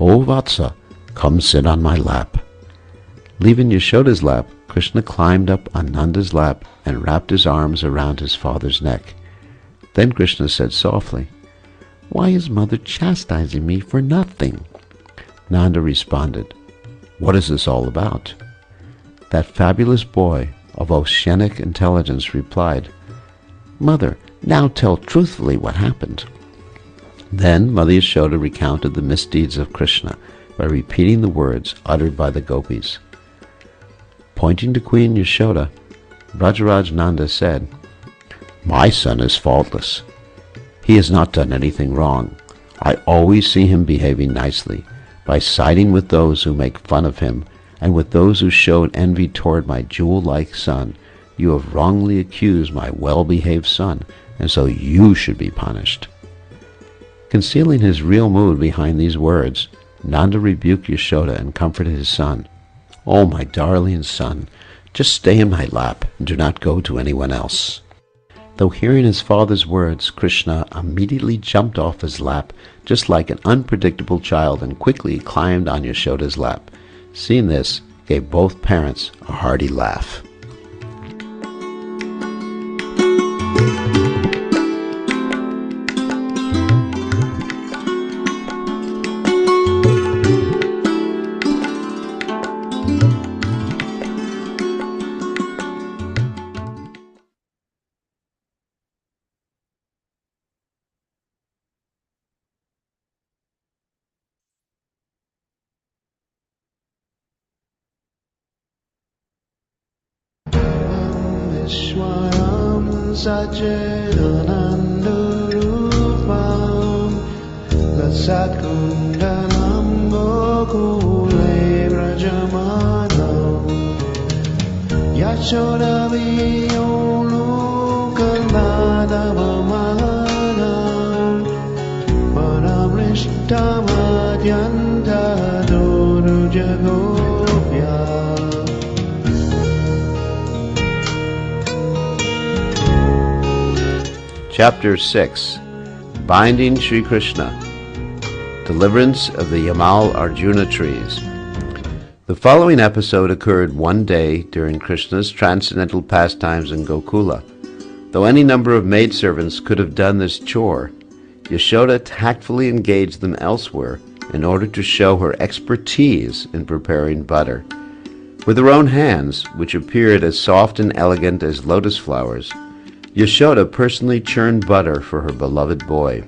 "O Vatsa, come sit on my lap." Leaving Yashoda's lap, Krishna climbed up on Nanda's lap and wrapped his arms around his father's neck. Then Krishna said softly, "Why is mother chastising me for nothing?" Nanda responded, "What is this all about?" That fabulous boy of oceanic intelligence replied, "Mother, now tell truthfully what happened." Then Mother Yashoda recounted the misdeeds of Krishna by repeating the words uttered by the gopis. Pointing to Queen Yashoda, Rajaraj Nanda said, "My son is faultless. He has not done anything wrong. I always see him behaving nicely, by siding with those who make fun of him, and with those who showed envy toward my jewel-like son, You have wrongly accused my well-behaved son, and so you should be punished." Concealing his real mood behind these words, Nanda rebuked Yashoda and comforted his son. "Oh, my darling son, just stay in my lap and do not go to anyone else." Though hearing his father's words, Krishna immediately jumped off his lap, just like an unpredictable child, and quickly climbed on Yashoda's lap. Seeing this gave both parents a hearty laugh. Vishwaram Sachidanandurupam Lasatkundanam Gokule Vrajamanam Yashodaviyolukanadavamanam Paramrishtamadhyanta Dorujagopya. Chapter 6. Binding Sri Krishna. Deliverance of the Yamal Arjuna trees. The following episode occurred one day during Krishna's transcendental pastimes in Gokula. Though any number of maidservants could have done this chore, Yashoda tactfully engaged them elsewhere in order to show her expertise in preparing butter. With her own hands, which appeared as soft and elegant as lotus flowers, Yashoda personally churned butter for her beloved boy.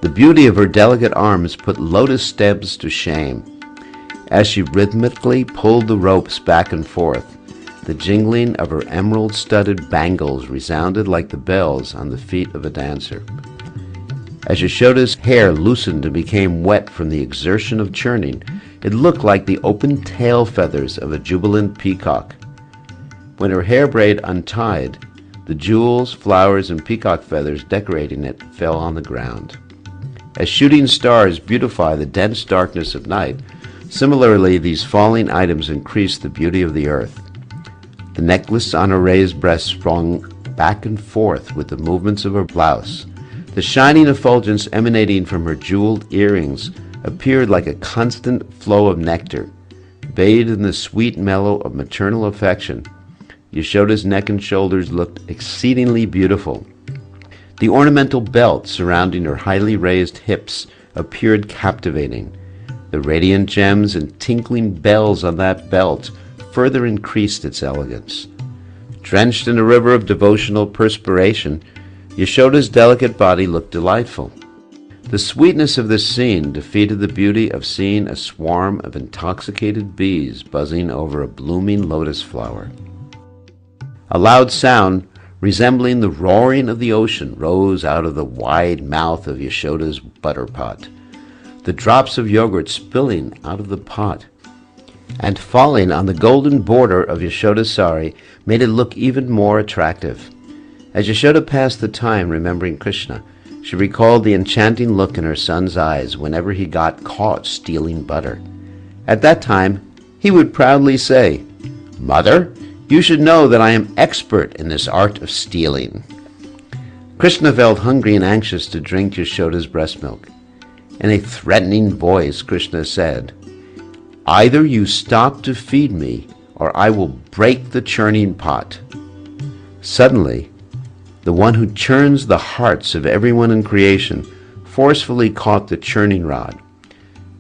The beauty of her delicate arms put lotus stems to shame. As she rhythmically pulled the ropes back and forth, the jingling of her emerald-studded bangles resounded like the bells on the feet of a dancer. As Yashoda's hair loosened and became wet from the exertion of churning, it looked like the open tail feathers of a jubilant peacock. When her hair braid untied, the jewels, flowers, and peacock feathers decorating it fell on the ground. As shooting stars beautify the dense darkness of night, similarly these falling items increased the beauty of the earth. The necklace on her raised breast swung back and forth with the movements of her blouse. The shining effulgence emanating from her jeweled earrings appeared like a constant flow of nectar. Bathed in the sweet mellow of maternal affection, Yashoda's neck and shoulders looked exceedingly beautiful. The ornamental belt surrounding her highly raised hips appeared captivating. The radiant gems and tinkling bells on that belt further increased its elegance. Drenched in a river of devotional perspiration, Yashoda's delicate body looked delightful. The sweetness of this scene defeated the beauty of seeing a swarm of intoxicated bees buzzing over a blooming lotus flower. A loud sound, resembling the roaring of the ocean, rose out of the wide mouth of Yashoda's butter pot. The drops of yogurt spilling out of the pot and falling on the golden border of Yashoda's sari made it look even more attractive. As Yashoda passed the time remembering Krishna, she recalled the enchanting look in her son's eyes whenever he got caught stealing butter. At that time, he would proudly say, "Mother, you should know that I am expert in this art of stealing." Krishna felt hungry and anxious to drink Yashoda's breast milk. In a threatening voice, Krishna said, "Either you stop to feed me, or I will break the churning pot." Suddenly, the one who churns the hearts of everyone in creation forcefully caught the churning rod.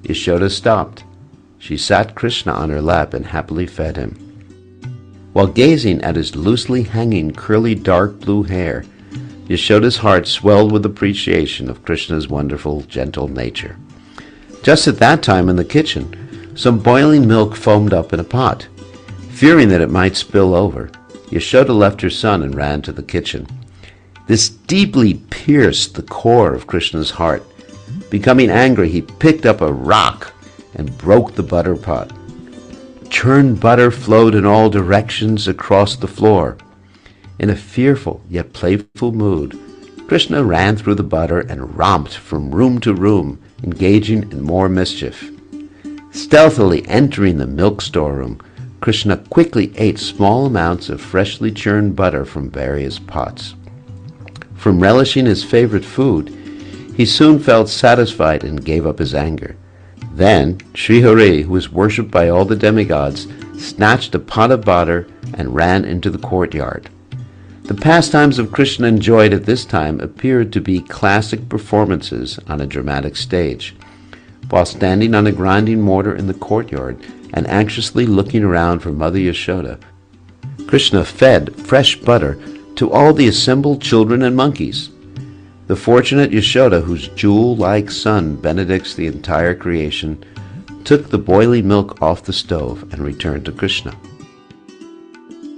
Yashoda stopped. She sat Krishna on her lap and happily fed him. While gazing at his loosely hanging curly dark blue hair, Yashoda's heart swelled with appreciation of Krishna's wonderful, gentle nature. Just at that time in the kitchen, some boiling milk foamed up in a pot. Fearing that it might spill over, Yashoda left her son and ran to the kitchen. This deeply pierced the core of Krishna's heart. Becoming angry, he picked up a rock and broke the butter pot. Churned butter flowed in all directions across the floor. In a fearful yet playful mood, Krishna ran through the butter and romped from room to room, engaging in more mischief. Stealthily entering the milk storeroom, Krishna quickly ate small amounts of freshly churned butter from various pots. From relishing his favorite food, he soon felt satisfied and gave up his anger. Then Srihari, who was worshipped by all the demigods, snatched a pot of butter and ran into the courtyard. The pastimes of Krishna enjoyed at this time appeared to be classic performances on a dramatic stage. While standing on a grinding mortar in the courtyard and anxiously looking around for Mother Yashoda, Krishna fed fresh butter to all the assembled children and monkeys. The fortunate Yashoda, whose jewel-like son benedicts the entire creation, took the boiling milk off the stove and returned to Krishna.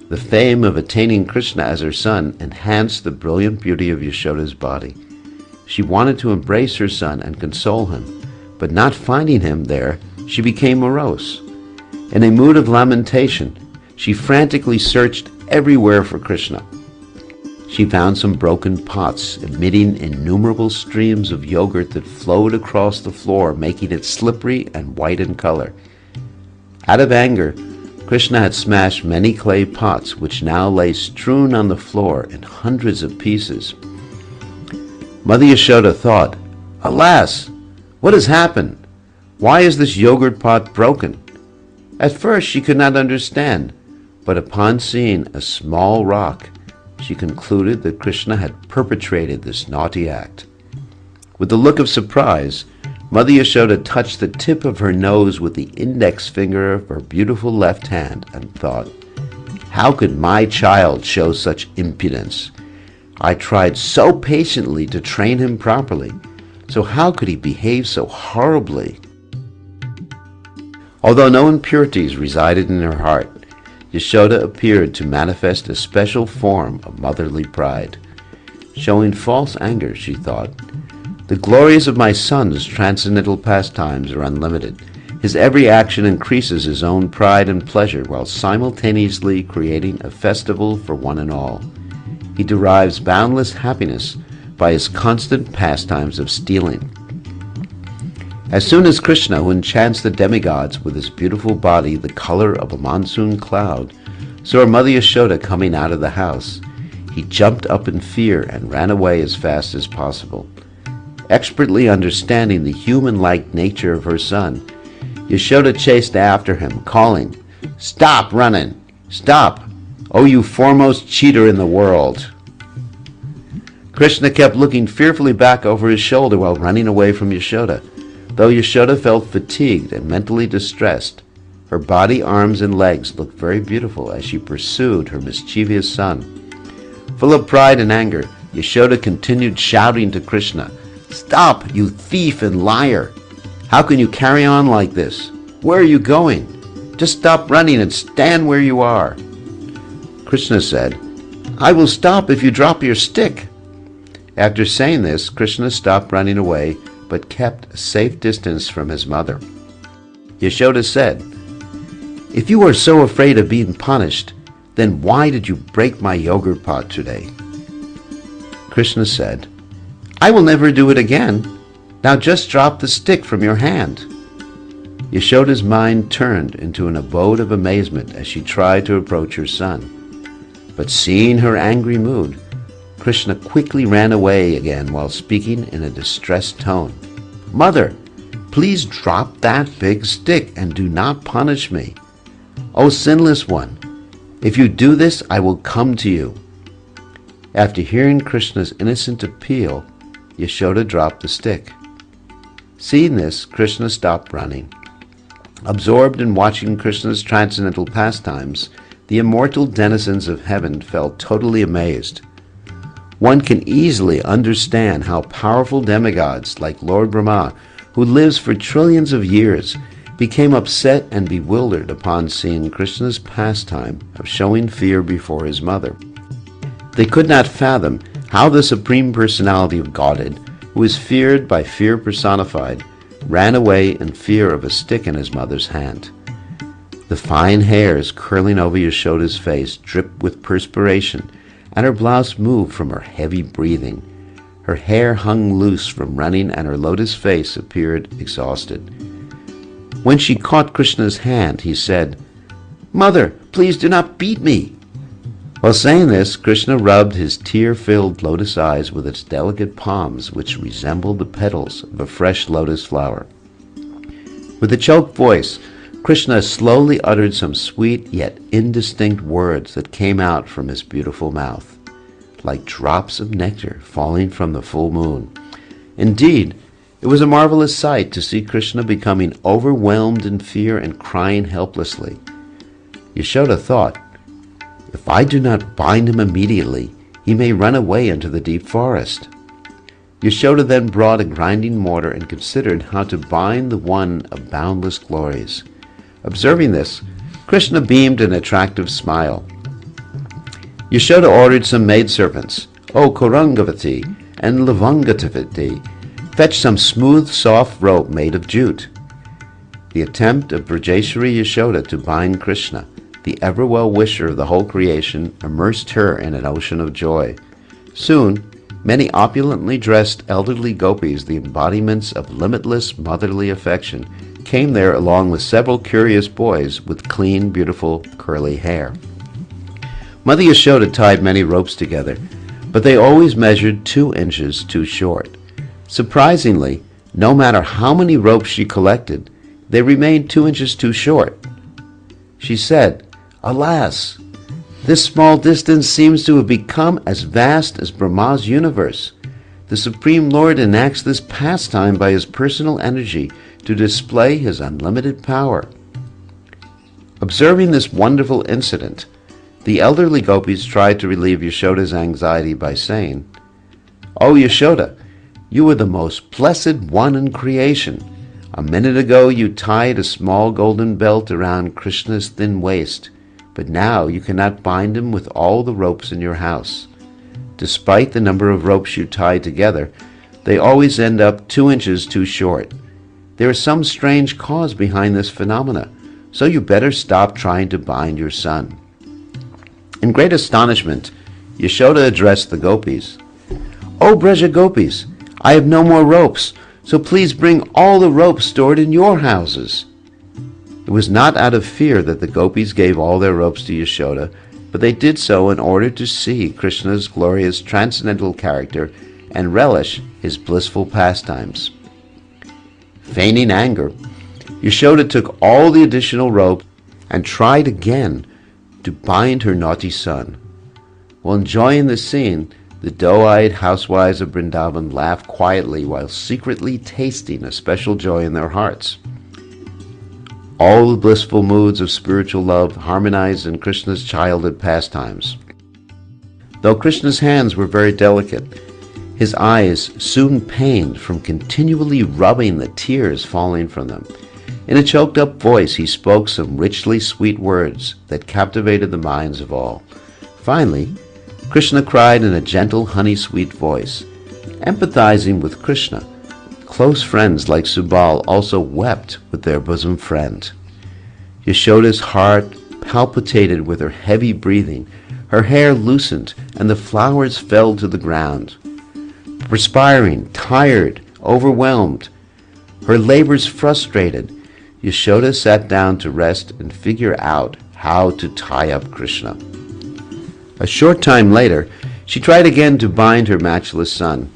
The fame of attaining Krishna as her son enhanced the brilliant beauty of Yashoda's body. She wanted to embrace her son and console him, but not finding him there, she became morose. In a mood of lamentation, she frantically searched everywhere for Krishna. She found some broken pots emitting innumerable streams of yogurt that flowed across the floor, making it slippery and white in color. Out of anger, Krishna had smashed many clay pots, which now lay strewn on the floor in hundreds of pieces. Mother Yashoda thought, "Alas! What has happened? Why is this yogurt pot broken?" At first she could not understand, but upon seeing a small rock, she concluded that Krishna had perpetrated this naughty act. With a look of surprise, Mother Yashoda touched the tip of her nose with the index finger of her beautiful left hand and thought, "How could my child show such impudence? I tried so patiently to train him properly, so how could he behave so horribly?" Although no impurities resided in her heart, Yashoda appeared to manifest a special form of motherly pride. Showing false anger, she thought, "The glories of my son's transcendental pastimes are unlimited. His every action increases his own pride and pleasure while simultaneously creating a festival for one and all. He derives boundless happiness by his constant pastimes of stealing." As soon as Krishna, who enchants the demigods with his beautiful body the color of a monsoon cloud, saw Mother Yashoda coming out of the house, he jumped up in fear and ran away as fast as possible. Expertly understanding the human-like nature of her son, Yashoda chased after him, calling, "Stop running! Stop! Oh, you foremost cheater in the world!" Krishna kept looking fearfully back over his shoulder while running away from Yashoda. Though Yashoda felt fatigued and mentally distressed, her body, arms, and legs looked very beautiful as she pursued her mischievous son. Full of pride and anger, Yashoda continued shouting to Krishna, "Stop, you thief and liar! How can you carry on like this? Where are you going? Just stop running and stand where you are." Krishna said, "I will stop if you drop your stick." After saying this, Krishna stopped running away, but kept a safe distance from his mother. Yashoda said, "If you are so afraid of being punished, then why did you break my yogurt pot today?" Krishna said, "I will never do it again. Now just drop the stick from your hand." Yashoda's mind turned into an abode of amazement as she tried to approach her son. But seeing her angry mood, Krishna quickly ran away again while speaking in a distressed tone. "Mother, please drop that big stick and do not punish me. O sinless one, if you do this, I will come to you." After hearing Krishna's innocent appeal, Yashoda dropped the stick. Seeing this, Krishna stopped running. Absorbed in watching Krishna's transcendental pastimes, the immortal denizens of heaven felt totally amazed. One can easily understand how powerful demigods like Lord Brahma, who lives for trillions of years, became upset and bewildered upon seeing Krishna's pastime of showing fear before his mother. They could not fathom how the Supreme Personality of Godhead, who is feared by fear personified, ran away in fear of a stick in his mother's hand. The fine hairs curling over Yashoda's face dripped with perspiration, and her blouse moved from her heavy breathing. Her hair hung loose from running, and her lotus face appeared exhausted. When she caught Krishna's hand, he said, "Mother, please do not beat me." While saying this, Krishna rubbed his tear-filled lotus eyes with its delicate palms, which resembled the petals of a fresh lotus flower. With a choked voice, Krishna slowly uttered some sweet yet indistinct words that came out from his beautiful mouth, like drops of nectar falling from the full moon. Indeed, it was a marvelous sight to see Krishna becoming overwhelmed in fear and crying helplessly. Yashoda thought, "If I do not bind him immediately, he may run away into the deep forest." Yashoda then brought a grinding mortar and considered how to bind the one of boundless glories. Observing this, Krishna beamed an attractive smile. Yashoda ordered some maidservants, "O Korangavati and Lavangatavati, fetch some smooth, soft rope made of jute." The attempt of Brajeshwari Yashoda to bind Krishna, the ever-well-wisher of the whole creation, immersed her in an ocean of joy. Soon, many opulently dressed elderly gopis, the embodiments of limitless motherly affection, came there along with several curious boys with clean, beautiful, curly hair. Mother Yashoda tied many ropes together, but they always measured 2 inches too short. Surprisingly, no matter how many ropes she collected, they remained 2 inches too short. She said, "Alas, this small distance seems to have become as vast as Brahma's universe. The Supreme Lord enacts this pastime by his personal energy to display his unlimited power." Observing this wonderful incident, the elderly gopis tried to relieve Yashoda's anxiety by saying, "O Yashoda, you are the most blessed one in creation. A minute ago you tied a small golden belt around Krishna's thin waist, but now you cannot bind him with all the ropes in your house. Despite the number of ropes you tie together, they always end up 2 inches too short. There is some strange cause behind this phenomena, so you better stop trying to bind your son." In great astonishment, Yashoda addressed the gopis. "O Braja gopis, I have no more ropes, so please bring all the ropes stored in your houses." It was not out of fear that the gopis gave all their ropes to Yashoda, but they did so in order to see Krishna's glorious transcendental character and relish his blissful pastimes. Feigning anger, Yashoda took all the additional ropes and tried again to bind her naughty son. While enjoying the scene, the doe-eyed housewives of Vrindavan laughed quietly while secretly tasting a special joy in their hearts. All the blissful moods of spiritual love harmonized in Krishna's childhood pastimes. Though Krishna's hands were very delicate, his eyes soon pained from continually rubbing the tears falling from them. In a choked-up voice, he spoke some richly sweet words that captivated the minds of all. Finally, Krishna cried in a gentle, honey-sweet voice. Empathizing with Krishna, close friends like Subal also wept with their bosom friend. Yashoda's heart palpitated with her heavy breathing. Her hair loosened, and the flowers fell to the ground. Perspiring, tired, overwhelmed, her labors frustrated, Yashoda sat down to rest and figure out how to tie up Krishna. A short time later, she tried again to bind her matchless son.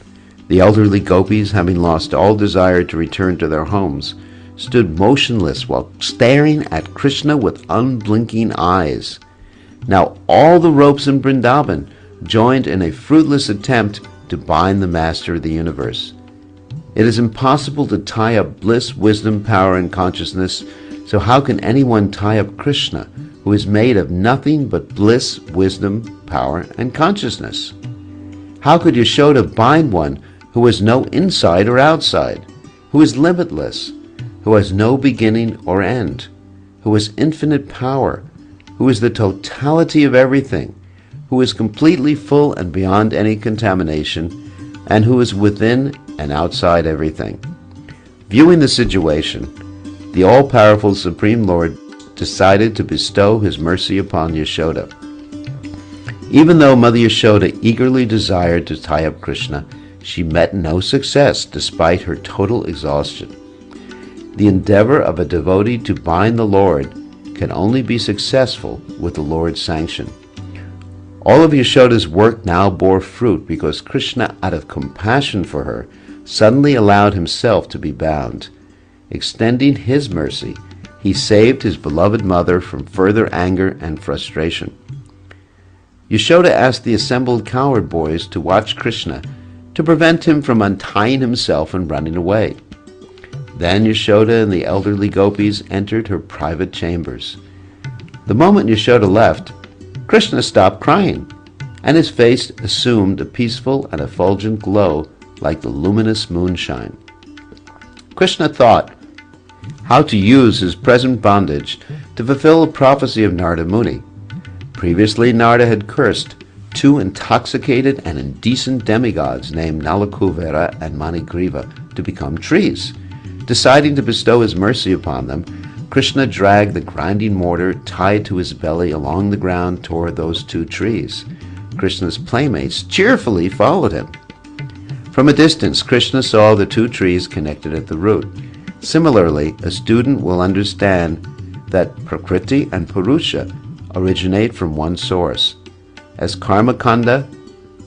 The elderly gopis, having lost all desire to return to their homes, stood motionless while staring at Krishna with unblinking eyes. Now all the ropes in Vrindavan joined in a fruitless attempt to bind the master of the universe. It is impossible to tie up bliss, wisdom, power, and consciousness, so how can anyone tie up Krishna, who is made of nothing but bliss, wisdom, power, and consciousness? How could Yashoda bind one who has no inside or outside, who is limitless, who has no beginning or end, who has infinite power, who is the totality of everything, who is completely full and beyond any contamination, and who is within and outside everything? Viewing the situation, the all-powerful Supreme Lord decided to bestow his mercy upon Yashoda. Even though Mother Yashoda eagerly desired to tie up Krishna, she met no success despite her total exhaustion. The endeavor of a devotee to bind the Lord can only be successful with the Lord's sanction. All of Yashoda's work now bore fruit because Krishna, out of compassion for her, suddenly allowed himself to be bound. Extending his mercy, he saved his beloved mother from further anger and frustration. Yashoda asked the assembled cowherd boys to watch Krishna to prevent him from untying himself and running away. Then Yashoda and the elderly gopis entered her private chambers. The moment Yashoda left, Krishna stopped crying, and his face assumed a peaceful and effulgent glow like the luminous moonshine. Krishna thought how to use his present bondage to fulfill a prophecy of Narada Muni. Previously, Narada had cursed two intoxicated and indecent demigods named Nalakuvera and Manigriva to become trees. Deciding to bestow his mercy upon them, Krishna dragged the grinding mortar tied to his belly along the ground toward those two trees. Krishna's playmates cheerfully followed him. From a distance, Krishna saw the two trees connected at the root. Similarly, a student will understand that Prakriti and Purusha originate from one source. As Karma Kanda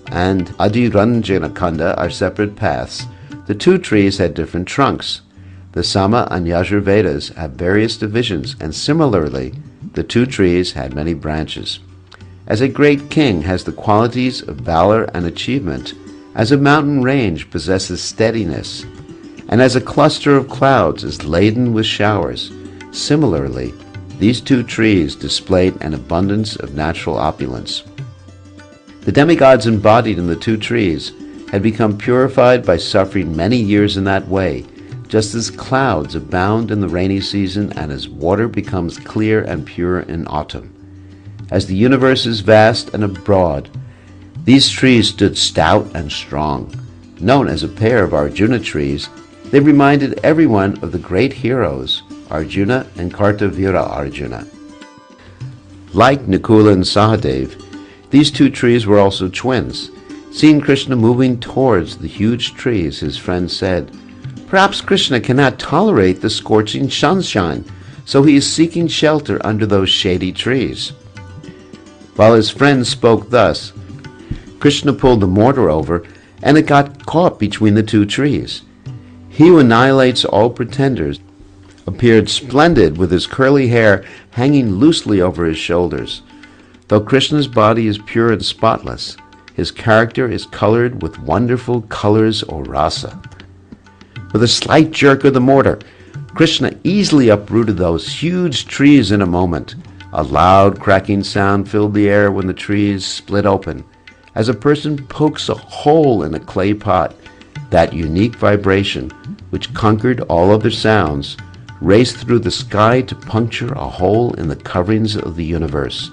and Adiranjana Kanda are separate paths, the two trees had different trunks. The Sama and Yajur Vedas have various divisions, and similarly, the two trees had many branches. As a great king has the qualities of valor and achievement, as a mountain range possesses steadiness, and as a cluster of clouds is laden with showers, similarly, these two trees displayed an abundance of natural opulence. The demigods embodied in the two trees had become purified by suffering many years in that way, just as clouds abound in the rainy season and as water becomes clear and pure in autumn. As the universe is vast and broad, these trees stood stout and strong. Known as a pair of Arjuna trees, they reminded everyone of the great heroes, Arjuna and Kartavira Arjuna. Like Nakula and Sahadev, these two trees were also twins. Seeing Krishna moving towards the huge trees, his friend said, "Perhaps Krishna cannot tolerate the scorching sunshine, so he is seeking shelter under those shady trees." While his friend spoke thus, Krishna pulled the mortar over, and it got caught between the two trees. He who annihilates all pretenders appeared splendid with his curly hair hanging loosely over his shoulders. Though Krishna's body is pure and spotless, his character is colored with wonderful colors or rasa. With a slight jerk of the mortar, Krishna easily uprooted those huge trees in a moment. A loud cracking sound filled the air when the trees split open. As a person pokes a hole in a clay pot, that unique vibration, which conquered all other sounds, raced through the sky to puncture a hole in the coverings of the universe.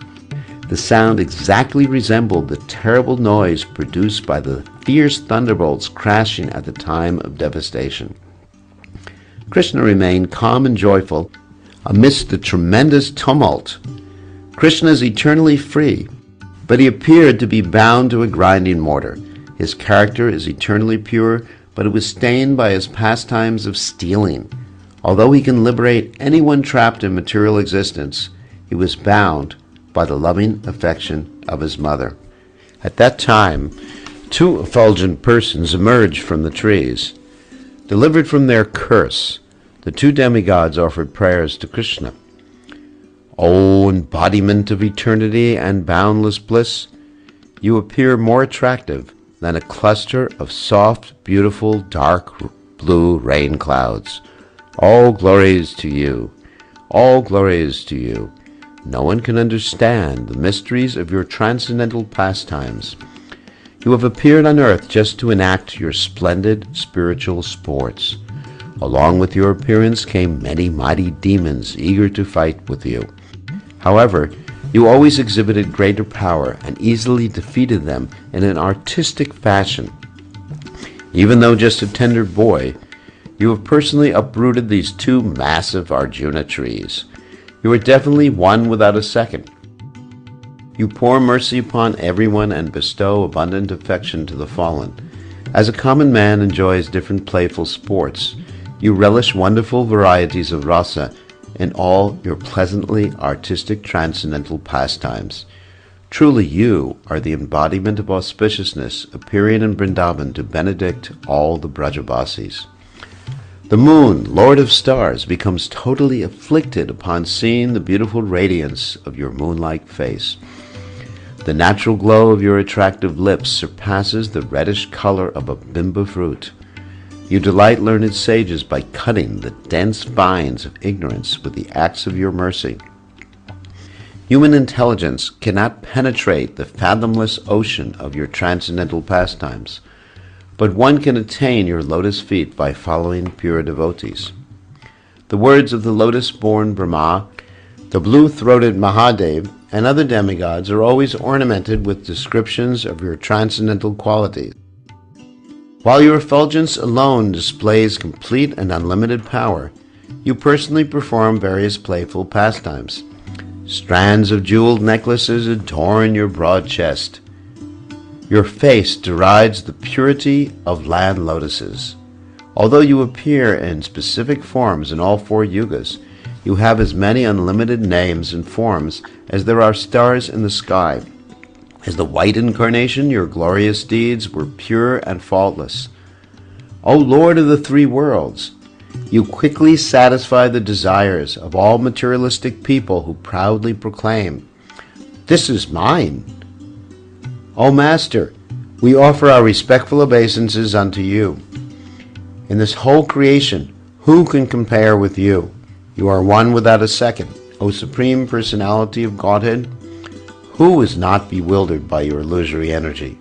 The sound exactly resembled the terrible noise produced by the fierce thunderbolts crashing at the time of devastation. Krishna remained calm and joyful amidst the tremendous tumult. Krishna is eternally free, but he appeared to be bound to a grinding mortar. His character is eternally pure, but it was stained by his pastimes of stealing. Although he can liberate anyone trapped in material existence, he was bound by the loving affection of his mother. At that time, two effulgent persons emerged from the trees. Delivered from their curse, the two demigods offered prayers to Krishna. O embodiment of eternity and boundless bliss, you appear more attractive than a cluster of soft, beautiful, dark blue rain clouds. All glories to you. All glories to you. No one can understand the mysteries of your transcendental pastimes. You have appeared on earth just to enact your splendid spiritual sports. Along with your appearance came many mighty demons eager to fight with you. However, you always exhibited greater power and easily defeated them in an artistic fashion. Even though just a tender boy, you have personally uprooted these two massive Arjuna trees. You are definitely one without a second. You pour mercy upon everyone and bestow abundant affection to the fallen. As a common man enjoys different playful sports, you relish wonderful varieties of rasa in all your pleasantly artistic transcendental pastimes. Truly you are the embodiment of auspiciousness appearing in Vrindavan to benedict all the Brajabasis. The moon, lord of stars, becomes totally afflicted upon seeing the beautiful radiance of your moon-like face. The natural glow of your attractive lips surpasses the reddish color of a bimba fruit. You delight learned sages by cutting the dense vines of ignorance with the axe of your mercy. Human intelligence cannot penetrate the fathomless ocean of your transcendental pastimes, but one can attain your lotus feet by following pure devotees. The words of the lotus-born Brahma, the blue-throated Mahadev, and other demigods are always ornamented with descriptions of your transcendental qualities. While your effulgence alone displays complete and unlimited power, you personally perform various playful pastimes. Strands of jeweled necklaces adorn your broad chest. Your face derides the purity of land lotuses. Although you appear in specific forms in all four yugas, you have as many unlimited names and forms as there are stars in the sky. As the white incarnation, your glorious deeds were pure and faultless. O Lord of the three worlds, you quickly satisfy the desires of all materialistic people who proudly proclaim, "This is mine." O Master, we offer our respectful obeisances unto you. In this whole creation, who can compare with you? You are one without a second. O Supreme Personality of Godhead, who is not bewildered by your illusory energy?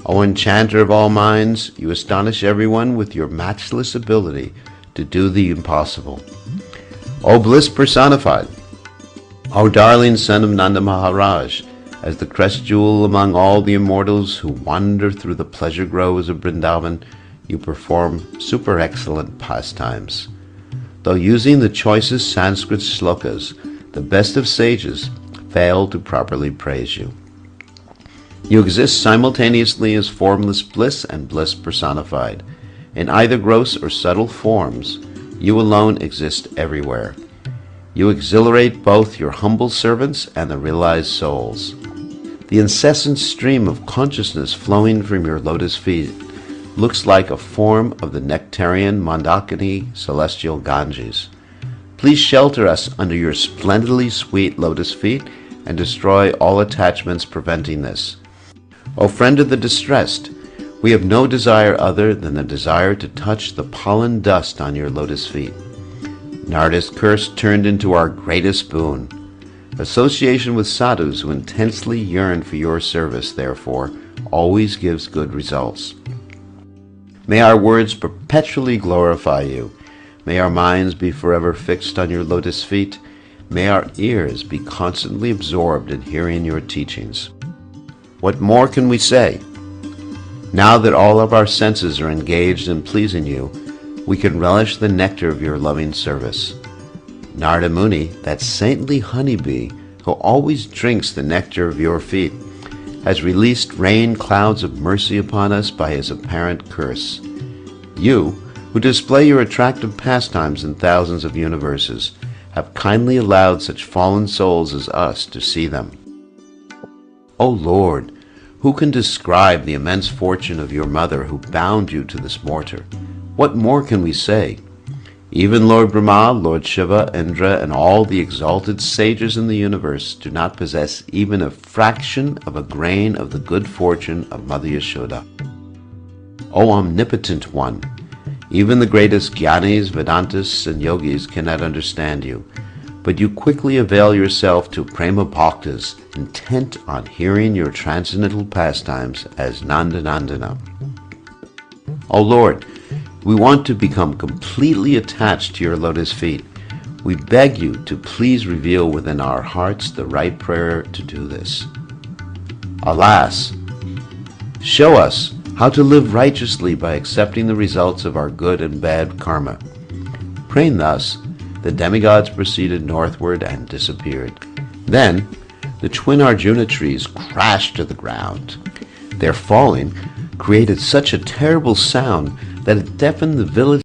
O Enchanter of all minds, you astonish everyone with your matchless ability to do the impossible. O Bliss Personified, O darling son of Nanda Maharaj, as the crest jewel among all the immortals who wander through the pleasure groves of Vrindavan, you perform super excellent pastimes. Though using the choicest Sanskrit shlokas, the best of sages fail to properly praise you. You exist simultaneously as formless bliss and bliss personified. In either gross or subtle forms, you alone exist everywhere. You exhilarate both your humble servants and the realized souls. The incessant stream of consciousness flowing from your lotus feet looks like a form of the nectarian Mandakini celestial Ganges. Please shelter us under your splendidly sweet lotus feet and destroy all attachments preventing this. O friend of the distressed, we have no desire other than the desire to touch the pollen dust on your lotus feet. Narada's curse turned into our greatest boon. Association with sadhus who intensely yearn for your service, therefore, always gives good results. May our words perpetually glorify you. May our minds be forever fixed on your lotus feet. May our ears be constantly absorbed in hearing your teachings. What more can we say? Now that all of our senses are engaged in pleasing you, we can relish the nectar of your loving service. Narada Muni, that saintly honeybee who always drinks the nectar of your feet, has released rain clouds of mercy upon us by his apparent curse. You, who display your attractive pastimes in thousands of universes, have kindly allowed such fallen souls as us to see them. O Lord, who can describe the immense fortune of your mother who bound you to this mortar? What more can we say? Even Lord Brahma, Lord Shiva, Indra, and all the exalted sages in the universe do not possess even a fraction of a grain of the good fortune of Mother Yashoda. O Omnipotent One, even the greatest Jnanis, Vedantists, and Yogis cannot understand you, but you quickly avail yourself to Prema Bhaktas, intent on hearing your transcendental pastimes as Nandanandana. O Lord, we want to become completely attached to your lotus feet. We beg you to please reveal within our hearts the right prayer to do this. Alas, show us how to live righteously by accepting the results of our good and bad karma. Praying thus, The demigods proceeded northward and disappeared. Then, the twin Arjuna trees crashed to the ground. Their falling created such a terrible sound that it deafened the village.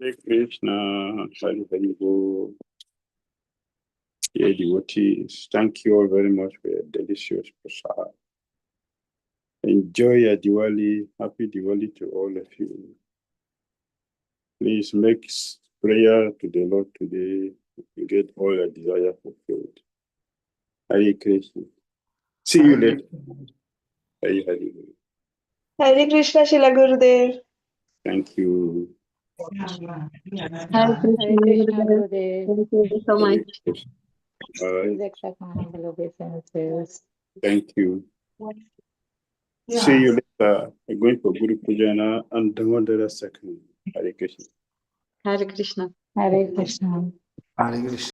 Hare Krishna, Hare Hare Bol. Dear devotees, thank you all very much for your delicious prasad. Enjoy your Diwali. Happy Diwali to all of you. Please make prayer to the Lord today to get all your desire fulfilled. Hare Krishna. See you later. Hare Hare. Hare Krishna, Shila Gurudev. Thank you. Hare Krishna, Gurudev. Gurudev. Thank you so much. All right. Please accept my humble obeisances. Thank you. See you later. We're going for Guru Pujana and Damodara second. Hare Krishna. Hare Krishna. Hare Krishna. Hare Krishna.